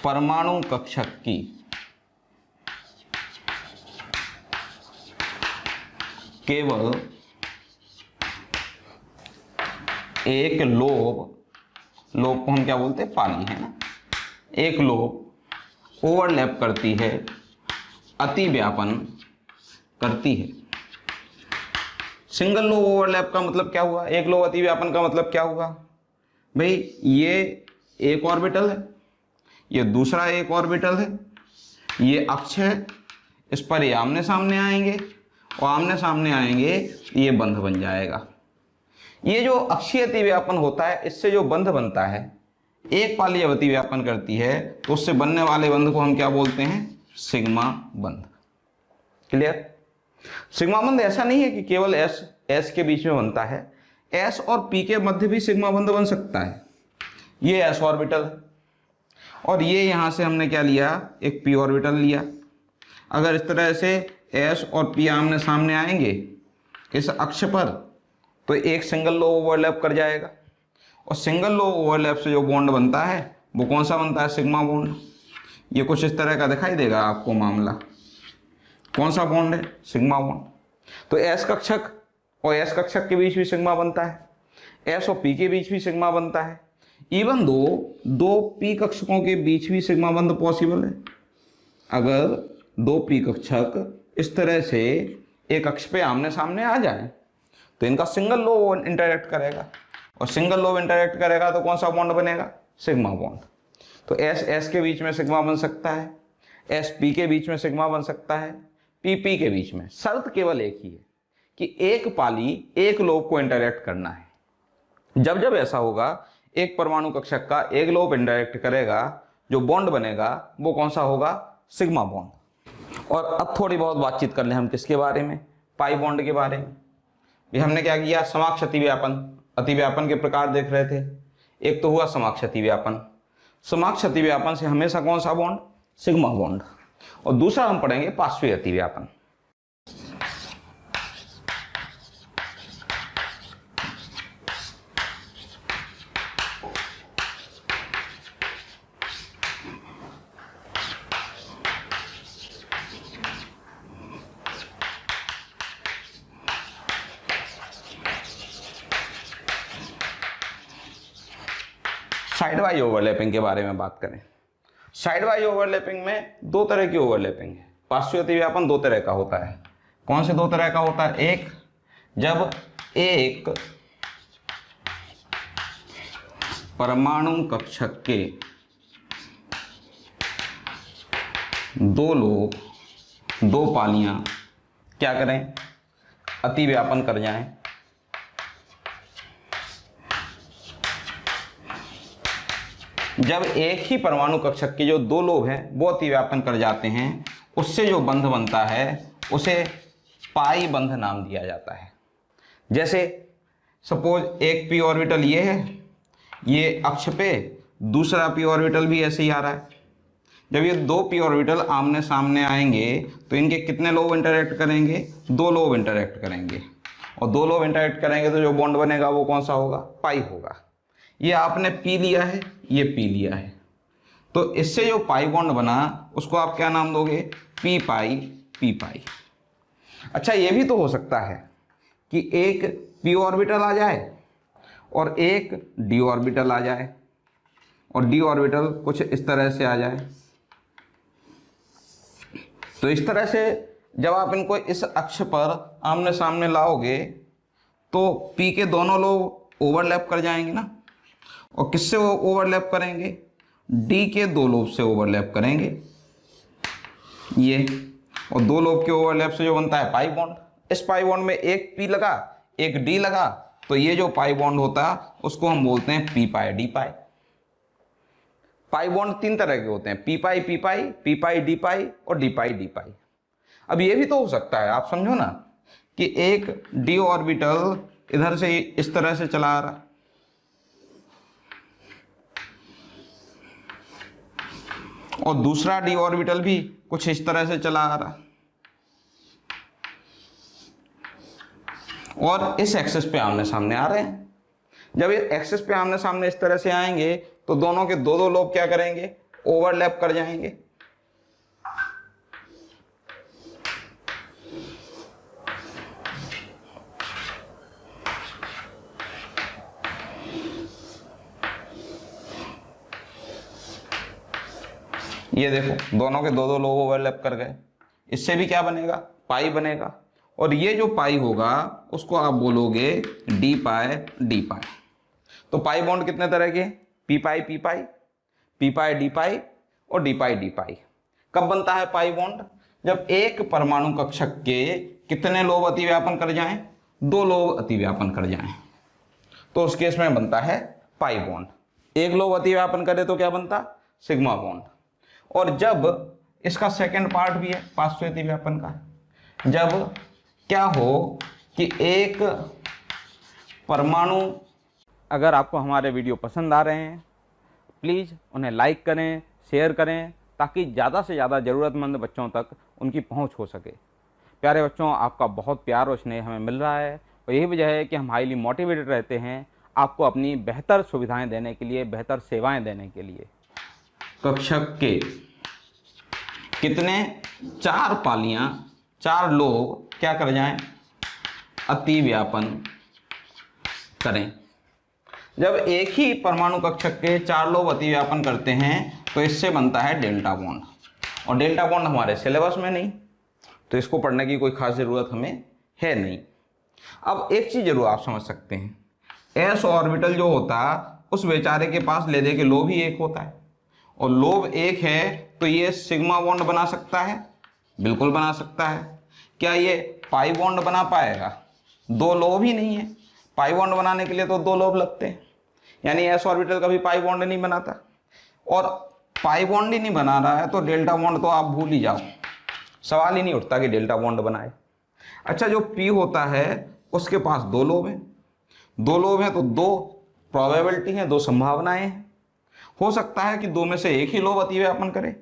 परमाणु कक्षक की केवल एक लोब को हम क्या बोलते हैं, पाली है ना, एक लोब ओवरलैप करती है, अतिव्यापन करती है। सिंगल लोब ओवरलैप का मतलब क्या हुआ, एक लोब अतिव्यापन का मतलब क्या हुआ भाई, ये एक ऑर्बिटल है, ये दूसरा एक ऑर्बिटल है, ये अक्ष है, इस पर ये आमने सामने आएंगे, और आमने सामने आएंगे ये बंध बन जाएगा। ये जो अक्षीय अतिव्यापन होता है, इससे जो बंध बनता है, एक पाली जब अतिव्यापन करती है तो उससे बनने वाले बंध को हम क्या बोलते हैं, सिग्मा बंध। क्लियर? सिग्मा बंध ऐसा नहीं है कि केवल एस के बीच में बनता है, s और p के मध्य भी सिग्मा बंध बन सकता है। ये s ऑर्बिटल है और ये यहां से हमने क्या लिया, एक p ऑर्बिटल लिया। अगर इस तरह से s और p आमने सामने आएंगे इस अक्ष पर तो एक सिंगल लो ओवरलैप कर जाएगा और सिंगल लो ओवरलैप से जो बॉन्ड बनता है वो कौन सा बनता है, सिग्मा बॉन्ड। ये कुछ इस तरह का दिखाई देगा आपको मामला। कौन सा बॉन्ड है, सिग्मा बॉन्ड। तो s कक्षक और s कक्षक के बीच भी सिग्मा बनता है, s और p के बीच भी सिग्मा बनता है। इवन दो p कक्षकों के बीच भी सिग्मा बंध पॉसिबल है। अगर दो p कक्षक इस तरह से एक अक्ष पे आमने सामने आ जाए तो इनका सिंगल लो इंटरैक्ट करेगा और सिंगल लो इंटरैक्ट करेगा तो कौन सा बॉन्ड बनेगा, सिग्मा बॉन्ड। तो s के बीच में सिग्मा बन सकता है, s p के बीच में सिग्मा बन सकता है, p p के बीच में। शर्त केवल एक ही है कि एक पाली एक लोब को इंटरैक्ट करना है। जब जब ऐसा होगा एक परमाणु कक्षक का एक लोब इंटरैक्ट करेगा, जो बॉन्ड बनेगा वो कौन सा होगा, सिग्मा बॉन्ड। और अब थोड़ी बहुत बातचीत कर लें हम किसके बारे में, पाई बॉन्ड के बारे में। ये हमने क्या किया, समाक्ष अतिव्यापन, अतिव्यापन के प्रकार देख रहे थे। एक तो हुआ समाक्ष अतिव्यापन। समाक्ष अतिव्यापन से हमेशा कौन सा बॉन्ड, सिग्मा बॉन्ड। और दूसरा हम पढ़ेंगे पार्श्वीय अतिव्यापन। साइड वाइज ओवरलैपिंग के बारे में बात करें। साइड वाइज ओवरलैपिंग में दो तरह की ओवरलैपिंग है। पार्श्वीय अतिव्यापन दो तरह का होता है। कौन से दो तरह का होता है, एक जब एक परमाणु कक्षक के दो लोग, दो पालियां क्या करें, अतिव्यापन कर जाएं। जब एक ही परमाणु कक्षक के जो दो लोब हैं वो अतिव्यापन कर जाते हैं, उससे जो बंध बनता है उसे पाई बंध नाम दिया जाता है। जैसे सपोज एक p ऑर्बिटल ये है, ये अक्ष पे, दूसरा p ऑर्बिटल भी ऐसे ही आ रहा है। जब ये दो p ऑर्बिटल आमने सामने आएंगे तो इनके कितने लोब इंटरैक्ट करेंगे, दो लोब इंटरैक्ट करेंगे। और दो लोब इंटरैक्ट करेंगे तो जो बॉन्ड बनेगा वो कौन सा होगा, पाई होगा। ये आपने p लिया है, ये p लिया है, तो इससे जो पाई बॉन्ड बना उसको आप क्या नाम दोगे, p पाई p पाई। अच्छा, ये भी तो हो सकता है कि एक p ऑर्बिटल आ जाए और एक d ऑर्बिटल आ जाए और d ऑर्बिटल कुछ इस तरह से आ जाए। तो इस तरह से जब आप इनको इस अक्ष पर आमने सामने लाओगे तो p के दोनों लोब ओवरलैप कर जाएंगे ना। और किससे वो ओवरलैप करेंगे, D के दो लोब से ओवरलैप करेंगे ये। और दो लोब के ओवरलैप से जो बनता है पाई बॉन्ड। इस पाई बॉन्ड में एक P लगा, एक D लगा, तो ये जो पाई बॉन्ड होता है उसको हम बोलते हैं P पाई D पाई। पाई बॉन्ड तीन तरह के होते हैं, P पाई P पाई, P पाई D पाई और D पाई D पाई। अब ये भी तो हो सकता है, आप समझो ना, कि एक D ऑर्बिटल इधर से इस तरह से चला आ रहा, और दूसरा d ऑर्बिटल भी कुछ इस तरह से चला आ रहा, और इस एक्सिस पे आमने सामने आ रहे हैं। जब ये एक्सिस पे आमने सामने इस तरह से आएंगे तो दोनों के दो दो लोब क्या करेंगे, ओवरलैप कर जाएंगे। ये देखो दोनों के दो दो लोब ओवरलैप कर गए। इससे भी क्या बनेगा, पाई बनेगा। और ये जो पाई होगा उसको आप बोलोगे डी पाई डी पाई। तो पाई बॉन्ड कितने तरह के, पी पाई पी पाई, पी पाई डी पाई और डी पाई डी पाई। कब बनता है पाई बॉन्ड, जब एक परमाणु कक्षक के कितने लोब अतिव्यापन कर जाएं, दो लोब अतिव्यापन कर जाएं, तो उस केस में बनता है पाई बॉन्ड। एक लोब अतिव्यापन करे तो क्या बनता, सिग्मा बॉन्ड। और जब इसका सेकंड पार्ट भी है पार्श्वीय अतिव्यापन का, जब क्या हो कि एक परमाणु। अगर आपको हमारे वीडियो पसंद आ रहे हैं प्लीज़ उन्हें लाइक करें, शेयर करें, ताकि ज़्यादा से ज़्यादा ज़रूरतमंद बच्चों तक उनकी पहुंच हो सके। प्यारे बच्चों, आपका बहुत प्यार और स्नेह हमें मिल रहा है और यही वजह है कि हम हाईली मोटिवेटेड रहते हैं आपको अपनी बेहतर सुविधाएं देने के लिए, बेहतर सेवाएं देने के लिए। कक्षक के कितने 4 पालियां, 4 लोग क्या कर जाएं, अतिव्यापन करें। जब एक ही परमाणु कक्षक के 4 लोग अतिव्यापन करते हैं तो इससे बनता है डेल्टा बॉन्ड, और डेल्टा बॉन्ड हमारे सिलेबस में नहीं, तो इसको पढ़ने की कोई खास ज़रूरत हमें है नहीं। अब एक चीज़ जरूर आप समझ सकते हैं, एस ऑर्बिटल जो होता उस बेचारे के पास ले दे के लोब ही एक होता है, और लोब एक है तो ये सिग्मा बॉन्ड बना सकता है, बिल्कुल बना सकता है। क्या ये पाई बॉन्ड बना पाएगा? 2 लोब ही नहीं है, पाई बॉन्ड बनाने के लिए तो 2 लोब लगते हैं, यानी एस ऑर्बिटल कभी पाई बॉन्ड नहीं बनाता। और पाई बॉन्ड ही नहीं बना रहा है तो डेल्टा बॉन्ड तो आप भूल ही जाओ, सवाल ही नहीं उठता कि डेल्टा बॉन्ड बनाए। अच्छा, जो पी होता है उसके पास 2 लोब हैं, 2 लोब हैं तो 2 प्रोबेबिलिटी हैं, 2 संभावनाएं हैं। हो सकता है कि 2 में से एक ही लोब अतिव्यापन करे,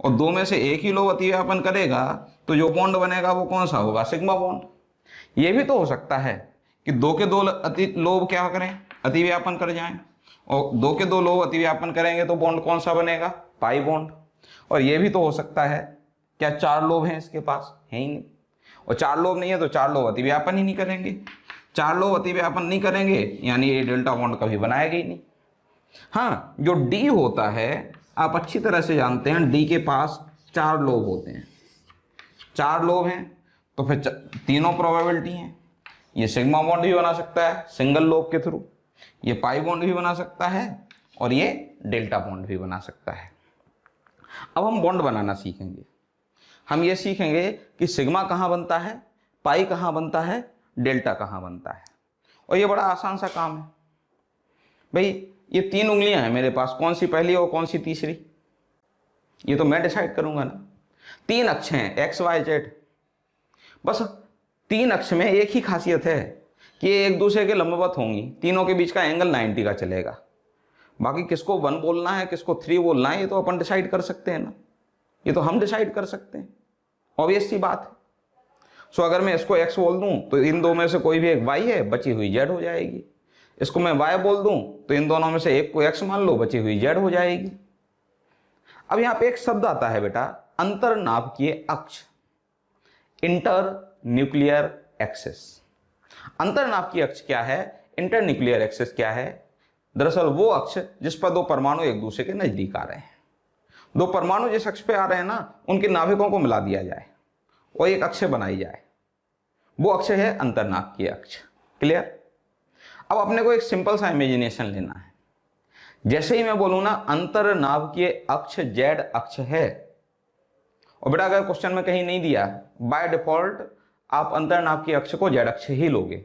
और 2 में से एक ही लोब अतिव्यापन करेगा तो जो बॉन्ड बनेगा वो कौन सा होगा? Sigma bond. ये भी तो हो सकता है कि 2 के 2 लोब क्या करें, अतिव्यापन कर जाएं, और 2 के 2 लोब अतिव्यापन करेंगे तो बॉन्ड कौन सा बनेगा? Pi bond. और ये भी तो हो सकता है, क्या 4 लोब हैं इसके पास? है ही नहीं, और 4 लोब नहीं है तो 4 लोब अतिव्यापन ही नहीं करेंगे। 4 लोब अतिव्यापन नहीं करेंगे यानी ये डेल्टा बॉन्ड कभी बनाएगा ही नहीं। हाँ, जो डी होता है आप अच्छी तरह से जानते हैं, डी के पास 4 लोब होते हैं, 4 लोब हैं तो फिर तीनों प्रोबेबिलिटी हैं। ये सिग्मा बॉन्ड भी बना सकता है सिंगल लोब के थ्रू, ये पाई बॉन्ड भी बना सकता है, और ये डेल्टा बॉन्ड भी बना सकता है। अब हम बॉन्ड बनाना सीखेंगे। हम ये सीखेंगे कि सिग्मा कहाँ बनता है, पाई कहाँ बनता है, डेल्टा कहाँ बनता है, और ये बड़ा आसान सा काम है। भाई ये 3 उंगलियां हैं मेरे पास, कौन सी पहली और कौन सी तीसरी, ये तो मैं डिसाइड करूंगा ना। 3 अक्ष हैं एक्स वाई जेड, बस 3 अक्ष में एक ही खासियत है कि ये एक दूसरे के लंबवत होंगी, तीनों के बीच का एंगल 90 का चलेगा। बाकी किसको 1 बोलना है, किसको 3 बोलना है, ये तो अपन डिसाइड कर सकते हैं ना, ये तो हम डिसाइड कर सकते हैं, ऑब्वियस सी बात है। सो अगर मैं इसको x बोल दूं तो इन 2 में से कोई भी एक y है, बची हुई z हो जाएगी। इसको मैं y बोल दूं तो इन दोनों में से एक को x मान लो, बची हुई z हो जाएगी। अब यहां पे एक शब्द आता है बेटा, अंतरनाभिकीय अक्ष, इंटर न्यूक्लियर एक्सिस। अंतरनाभिकीय अक्ष क्या है, इंटर न्यूक्लियर एक्सिस क्या है? दरअसल वो अक्ष जिस पर 2 परमाणु एक दूसरे के नजदीक आ रहे हैं। 2 परमाणु जिस अक्ष पे आ रहे हैं ना, उनके नाभिकों को मिला दिया जाए और एक अक्ष बनाई जाए, वो अक्ष है अंतरनाभिकीय अक्ष। क्लियर? अब अपने को एक सिंपल सा इमेजिनेशन लेना है। जैसे ही मैं बोलूं ना अंतरनाभिकीय अक्ष जेड अक्ष है, और बेटा अगर क्वेश्चन में कहीं नहीं दिया, बाय डिफॉल्ट आप अंतरनाभिकीय अक्ष को जेड अक्ष ही लोगे।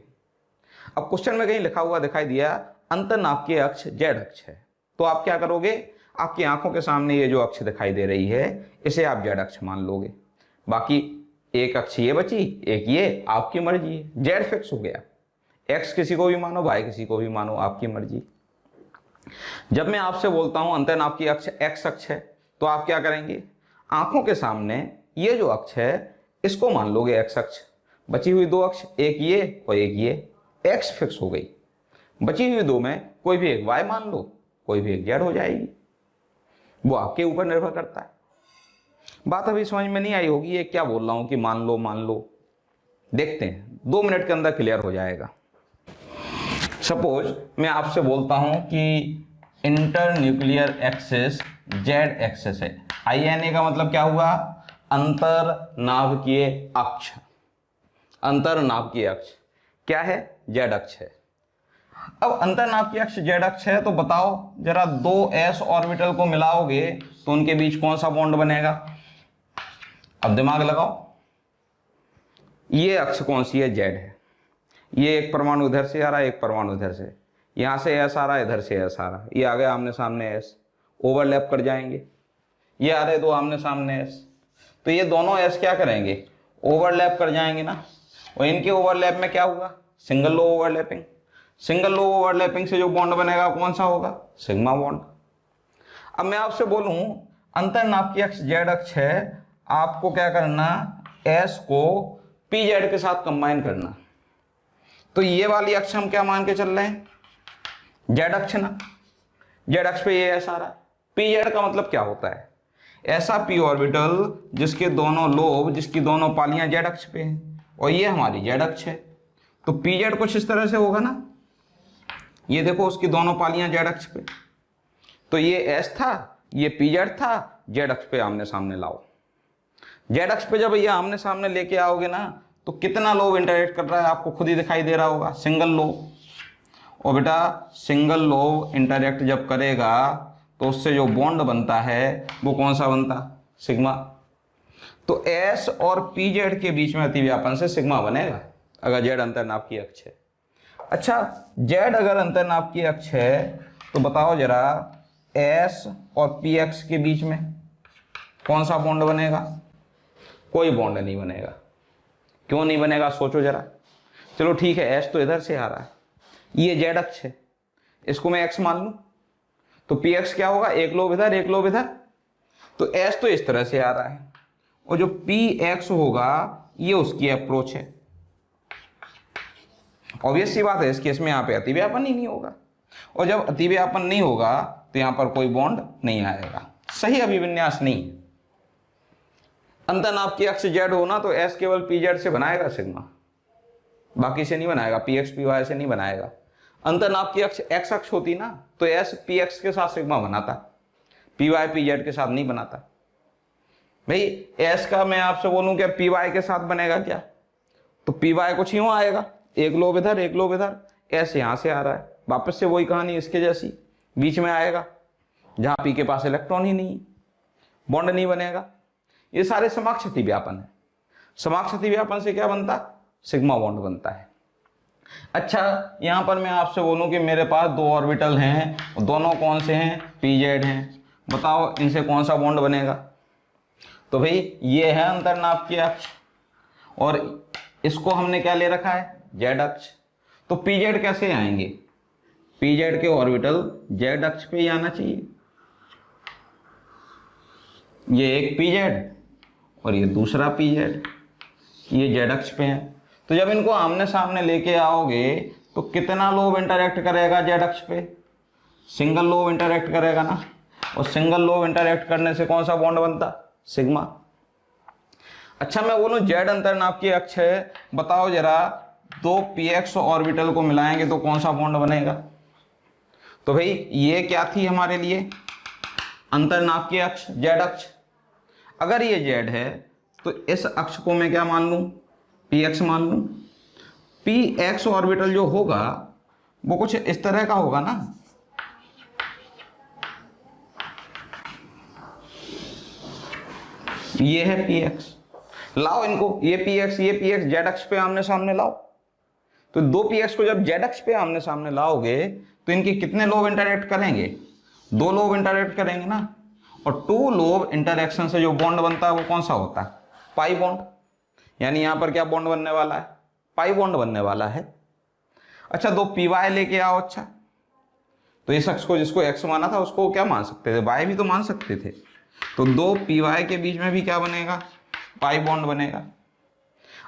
अब क्वेश्चन में कहीं लिखा हुआ दिखाई दिया अंतरनाभिकीय अक्ष जेड अक्ष है, तो आप क्या करोगे? आपकी आंखों के सामने ये जो अक्ष दिखाई दे रही है इसे आप जेड अक्ष मान लोगे। बाकी एक अक्ष ये बची, एक ये, आपकी मर्जी है, जेड फिक्स हो गया। एक्स किसी को भी मानो, वाई किसी को भी मानो, आपकी मर्जी। जब मैं आपसे बोलता हूं अंतरनाभिकीय अक्ष एक्स अक्ष है, तो आप क्या करेंगे? आंखों के सामने ये जो अक्ष है इसको मान लोगे एक्स अक्ष। बची हुई 2 अक्ष, एक ये और एक ये, एक्स फिक्स हो गई। बची हुई 2 में कोई भी एक वाई मान लो, कोई भी एक जेड हो जाएगी। वो आपके ऊपर निर्भर करता है। बात अभी समझ में नहीं आई होगी ये क्या बोल रहा हूं कि मान लो। देखते हैं, 2 मिनट के अंदर क्लियर हो जाएगा। सपोज मैं आपसे बोलता हूं कि inter nuclear axis Z axis है। INA का मतलब क्या हुआ? अंतरनाभिकीय अक्ष। अंतरनाभिकीय अक्ष क्या है? जेड अक्ष है। अब अंतरनाभिकीय अक्ष जेड अक्ष है तो बताओ जरा 2s ऑर्बिटल को मिलाओगे तो उनके बीच कौन सा बॉन्ड बनेगा? अब दिमाग लगाओ। ये अक्ष कौन सी है? जेड है। ये एक परमाणु इधर से आ रहा है, एक परमाणु इधर से, यहां से s आ रहा है, इधर से s आ रहा है, ये आ गया आमने सामने s, ओवरलैप कर जाएंगे। ये आ रहे 2 आमने सामने s, तो ये दोनों s क्या करेंगे? ओवरलैप कर जाएंगे ना। और इनके ओवरलैप में क्या हुआ? Single low overlapping. Single lobe overlapping से जो बॉन्ड बनेगा कौन सा होगा? Sigma bond. अब मैं आपसे बोलूं अंतर्नाप अक्ष जेड अक्ष है, आपको क्या करना, एस को पी जेड के साथ कंबाइन करना। तो ये वाली अक्ष हम क्या मान के चल रहे हैं? जेड अक्ष ना, जेड अक्ष पे ये एस आ रहा है। पी जेड का मतलब क्या होता है? ऐसा पी ऑर्बिटल जिसके दोनों लोब, जिसकी दोनों पालियां जेड अक्ष पे हैं, और ये हमारी जेड अक्ष है। तो पी जेड कुछ इस तरह से होगा ना, ये देखो उसकी दोनों पालियां जेड अक्ष पे। तो ये एस था, ये पी जेड था, जेड अक्ष पे आमने सामने लाओ। जेड अक्ष पे जब ये आमने सामने लेके आओगे ना, तो कितना लोब इंटरेक्ट कर रहा है आपको खुद ही दिखाई दे रहा होगा, सिंगल लोब। और बेटा सिंगल लोब इंटरेक्ट जब करेगा तो उससे जो बॉन्ड बनता है वो कौन सा बनता? सिग्मा। तो एस और पी जेड के बीच में अतिव्यापन से सिग्मा बनेगा अगर जेड अंतर्नाप की अक्ष है। अच्छा, जेड अगर अंतर्नाप की अक्ष है तो बताओ जरा एस और पी एक्स के बीच में कौन सा बॉन्ड बनेगा? कोई बॉन्ड नहीं बनेगा। क्यों नहीं बनेगा सोचो जरा। चलो ठीक है, एस तो इधर से आ रहा है, ये जेड अक्ष है, इसको मैं एक्स मान लूं, तो पी एक्स क्या होगा? एक लोब इधर एक लोब इधर। तो एस तो इस तरह से आ रहा है, और जो पी एक्स होगा ये उसकी अप्रोच है। ऑब्वियस सी बात है, इस केस में यहाँ पे अतिव्यापन ही नहीं होगा, और जब अतिव्यापन नहीं होगा तो यहाँ पर कोई बॉन्ड नहीं आएगा, सही अभिविन्यास नहीं। अंतर्नाप की अक्ष जेड हो ना तो एस केवल पी जेड से बनाएगा सिग्मा, बाकी से नहीं बनाएगा, पी एक्स पी वाई से नहीं बनाएगा। अंतर्नाप की अक्ष एक्स अक्ष होती ना तो एस पी एक्स के साथ सिग्मा बनाता, पी वाई पी जेड के साथ नहीं बनाता। भाई एस का मैं आपसे बोलूं क्या पी वाई के साथ बनेगा क्या? तो पी वाई कुछ यूं आएगा, एक लोब इधर एक लोब इधर, एस यहां से आ रहा है, वापस से वही कहानी इसके जैसी, बीच में आएगा जहां पी के पास इलेक्ट्रॉन ही नहीं, बॉन्ड नहीं बनेगा। ये सारे समाक्ष अतिव्यापन है। समाक्ष अतिव्यापन से क्या बनता? सिग्मा बॉन्ड बनता है। अच्छा, यहां पर मैं आपसे बोलूं कि मेरे पास दो ऑर्बिटल हैं, दोनों कौन से हैं? पी जेड हैं, बताओ इनसे कौन सा बॉन्ड बनेगा? तो भाई ये है अंतर्नाप की अक्ष, और इसको हमने क्या ले रखा है? जेड अक्ष। तो पी जेड कैसे आएंगे? पी जेड के ऑर्बिटल जेड अक्ष पे ही आना चाहिए। ये एक पी जेड और ये दूसरा पी जेड, ये जेड अक्ष पे है। तो जब इनको आमने सामने लेके आओगे तो कितना लोब इंटरेक्ट करेगा जेड अक्ष पे? सिंगल लोब इंटरेक्ट करेगा ना, और सिंगल लोब इंटरेक्ट करने से कौन सा बॉन्ड बनता? सिग्मा। अच्छा, मैं बोलूं जेड अंतर्नाप की अक्ष है, बताओ जरा दो पी एक्स ऑर्बिटल को मिलाएंगे तो कौन सा बॉन्ड बनेगा? तो भाई ये क्या थी हमारे लिए? अंतर्नाप की अक्ष जेड अक्ष। अगर ये जेड है तो इस अक्ष को मैं क्या मान लूं? पी एक्स मान लूं। पी एक्स ऑर्बिटल जो होगा वो कुछ इस तरह का होगा ना, ये है पी एक्स। लाओ इनको, ये पी एक्स जेड अक्ष पे आमने सामने लाओ। तो दो पी एक्स को जब जेड अक्ष पे आमने सामने लाओगे तो इनके कितने लोब इंटरेक्ट करेंगे? दो लोब इंटरेक्ट करेंगे ना, और टू लोब इंटरेक्शन से जो बॉन्ड बनता है वो कौन सा होता है? Pi bond. यानी यहां पर क्या बॉन्ड बनने वाला है? पाई बॉन्ड बनने वाला है। अच्छा, दो पी वाई लेके आओ। अच्छा, तो इस अक्ष को जिसको एक्स माना था उसको क्या मान सकते थे? वाई भी तो मान सकते थे। तो दो पी वाई के बीच में भी क्या बनेगा? पाई बॉन्ड बनेगा।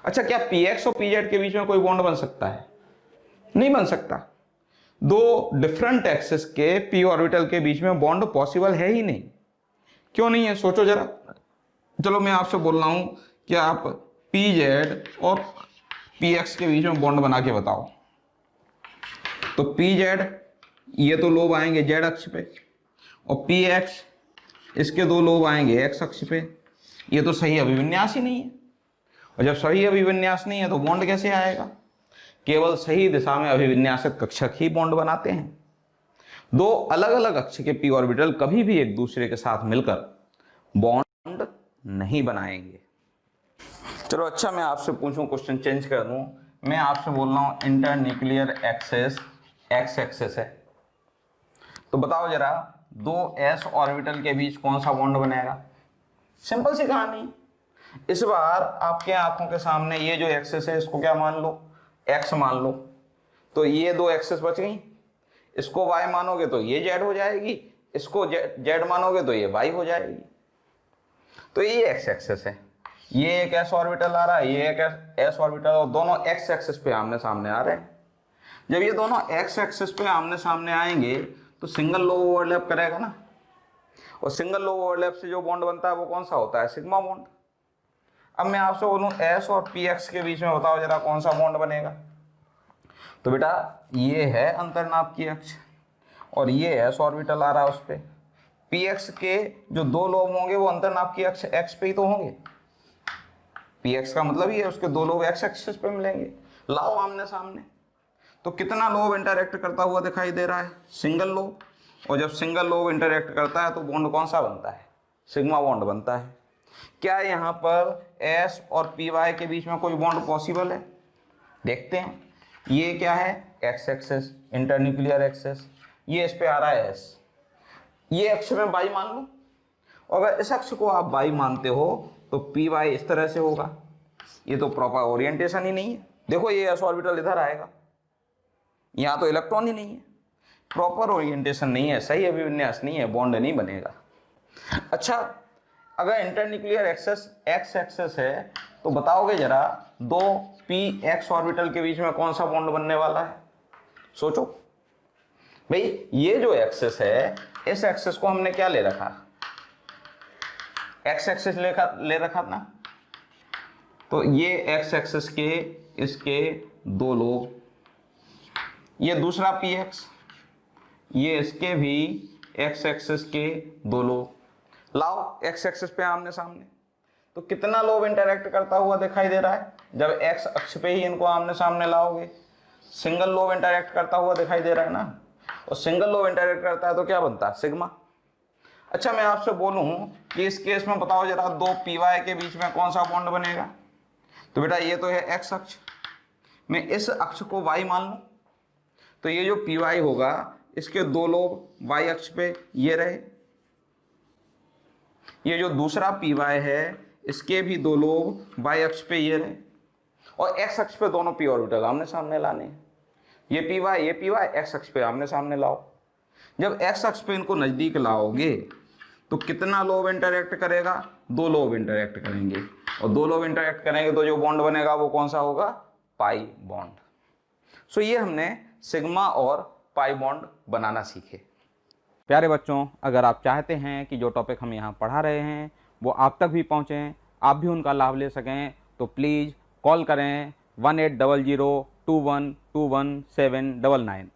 अच्छा, क्या पी एक्स और पी जेड के बीच में कोई बॉन्ड बन सकता है? नहीं बन सकता। दो डिफरेंट एक्सिस के पी ऑर्बिटल के बीच में बॉन्ड पॉसिबल है ही नहीं। क्यों नहीं है सोचो जरा। चलो मैं आपसे बोल रहा हूं कि आप पी जेड और पी एक्स के बीच में बॉन्ड बना के बताओ। तो पी जेड, ये तो लोब आएंगे जेड अक्ष पे, और पी एक्स, इसके दो लोब आएंगे एक्स अक्ष पे। ये तो सही अभिविन्यास ही नहीं है, और जब सही अभिविन्यास नहीं है तो बॉन्ड कैसे आएगा? केवल सही दिशा में अभिविन्यासित कक्षक ही बॉन्ड बनाते हैं। दो अलग अलग अक्ष के पी ऑर्बिटल कभी भी एक दूसरे के साथ मिलकर बॉन्ड नहीं बनाएंगे। चलो अच्छा, मैं आपसे पूछूं, क्वेश्चन चेंज कर दूं। मैं आपसे बोल रहा हूं इंटरन्यूक्लियर एक्सिस एक्स एक्सिस है, तो बताओ जरा दो एस ऑर्बिटल के बीच कौन सा बॉन्ड बनेगा? सिंपल सी कहानी। इस बार आपके आंखों के सामने ये जो एक्सिस है इसको क्या मान लो? एक्स मान लो। तो ये दो एक्सेस बच गई, इसको y मानोगे तो ये z हो जाएगी, इसको z मानोगे तो ये y हो जाएगी। तो ये x एक्सेस है, ये एक s ऑर्बिटल आ रहा है, ये एक s ऑर्बिटल, और दोनों x एक्सेस पे आमने सामने आ रहे हैं। जब ये दोनों x एक्सेस पे आमने सामने आएंगे तो सिंगल लो ओवरलैप करेगा ना, और सिंगल लो ओवरलैप से जो बॉन्ड बनता है वो कौन सा होता है, सिग्मा बॉन्ड। अब मैं आपसे बोलूं s और px के बीच में बताओ जरा कौन सा बॉन्ड बनेगा। तो बेटा ये है अंतर्नाप की अक्ष और ये s ऑर्बिटल आ रहा है उस पे। px के जो दो लोब होंगे वो अंतर्नाप की अक्ष x पे ही तो होंगे। px का मतलब ये है उसके दो लोब x एक्सिस पे मिलेंगे। लाओ आमने सामने, तो कितना लोब इंटरैक्ट करता हुआ दिखाई दे रहा है, सिंगल लोब। और जब सिंगल लोब इंटरैक्ट करता है तो बॉन्ड कौन सा बनता है, सिग्मा बॉन्ड बनता है। क्या यहाँ पर s और py के बीच में कोई बॉन्ड पॉसिबल है, देखते हैं। ये क्या है, x एक्सेस, इंटरन्यूक्लियर एक्सेस, ये इस पे आ रहा है s, ये अक्ष में y मान लो। अगर इस अक्ष को आप y मानते हो तो py इस तरह से होगा। ये तो प्रॉपर ओरिएंटेशन ही नहीं है। देखो ये s ऑर्बिटल इधर आएगा, यहाँ तो इलेक्ट्रॉन ही नहीं है, प्रॉपर ओरिएंटेशन नहीं है, सही अभिविन्यास नहीं है, बॉन्ड नहीं बनेगा। अच्छा, अगर इंटरन्यूक्लियर एक्सेस x एक्सेस है तो बताओगे जरा दो px ऑर्बिटल के बीच में कौन सा बॉन्ड बनने वाला है, सोचो भाई। ये जो एक्सेस है, इस एक्सेस को हमने क्या ले रखा, x एक्सेस ले रखा ना। तो ये x एक्सेस के इसके दो लोब, ये दूसरा px, ये इसके भी x एक्सेस के दो लोब। लाओ x एक्सेस पे आमने सामने, तो कितना लोब इंटरैक्ट करता हुआ दिखाई दे रहा है। जब x अक्ष पे ही इनको आमने सामने लाओगे, सिंगल लोब इंटरैक्ट करता हुआ दिखाई दे रहा है ना, और सिंगल लोब इंटरैक्ट करता है तो क्या बनता है, सिग्मा। अच्छा, मैं आपसे बोलूं कि इस केस में बताओ जरा दो py के बीच में कौन सा बॉन्ड बनेगा। तो बेटा ये तो है x अक्ष, मैं इस अक्ष को y मान लूं, तो ये जो py होगा इसके दो लोब y अक्ष पे ये रहे, ये जो दूसरा py है इसके भी दो लोब y अक्ष पे ये रहे, और x अक्ष पे दोनों p ऑर्बिटल आमने सामने लाने हैं। ये py x अक्ष पे आमने सामने लाओ। जब x अक्ष पे इनको नजदीक लाओगे तो कितना लोब इंटरैक्ट करेगा, दो लोब इंटरैक्ट करेंगे, और दो लोब इंटरैक्ट करेंगे तो जो बॉन्ड बनेगा वो कौन सा होगा, पाई बॉन्ड। सो ये हमने सिग्मा और पाई बॉन्ड बनाना सीखे। प्यारे बच्चों, अगर आप चाहते हैं कि जो टॉपिक हम यहाँ पढ़ा रहे हैं वो आप तक भी पहुँचें, आप भी उनका लाभ ले सकें, तो प्लीज़ कॉल करें 1800 21 21 799।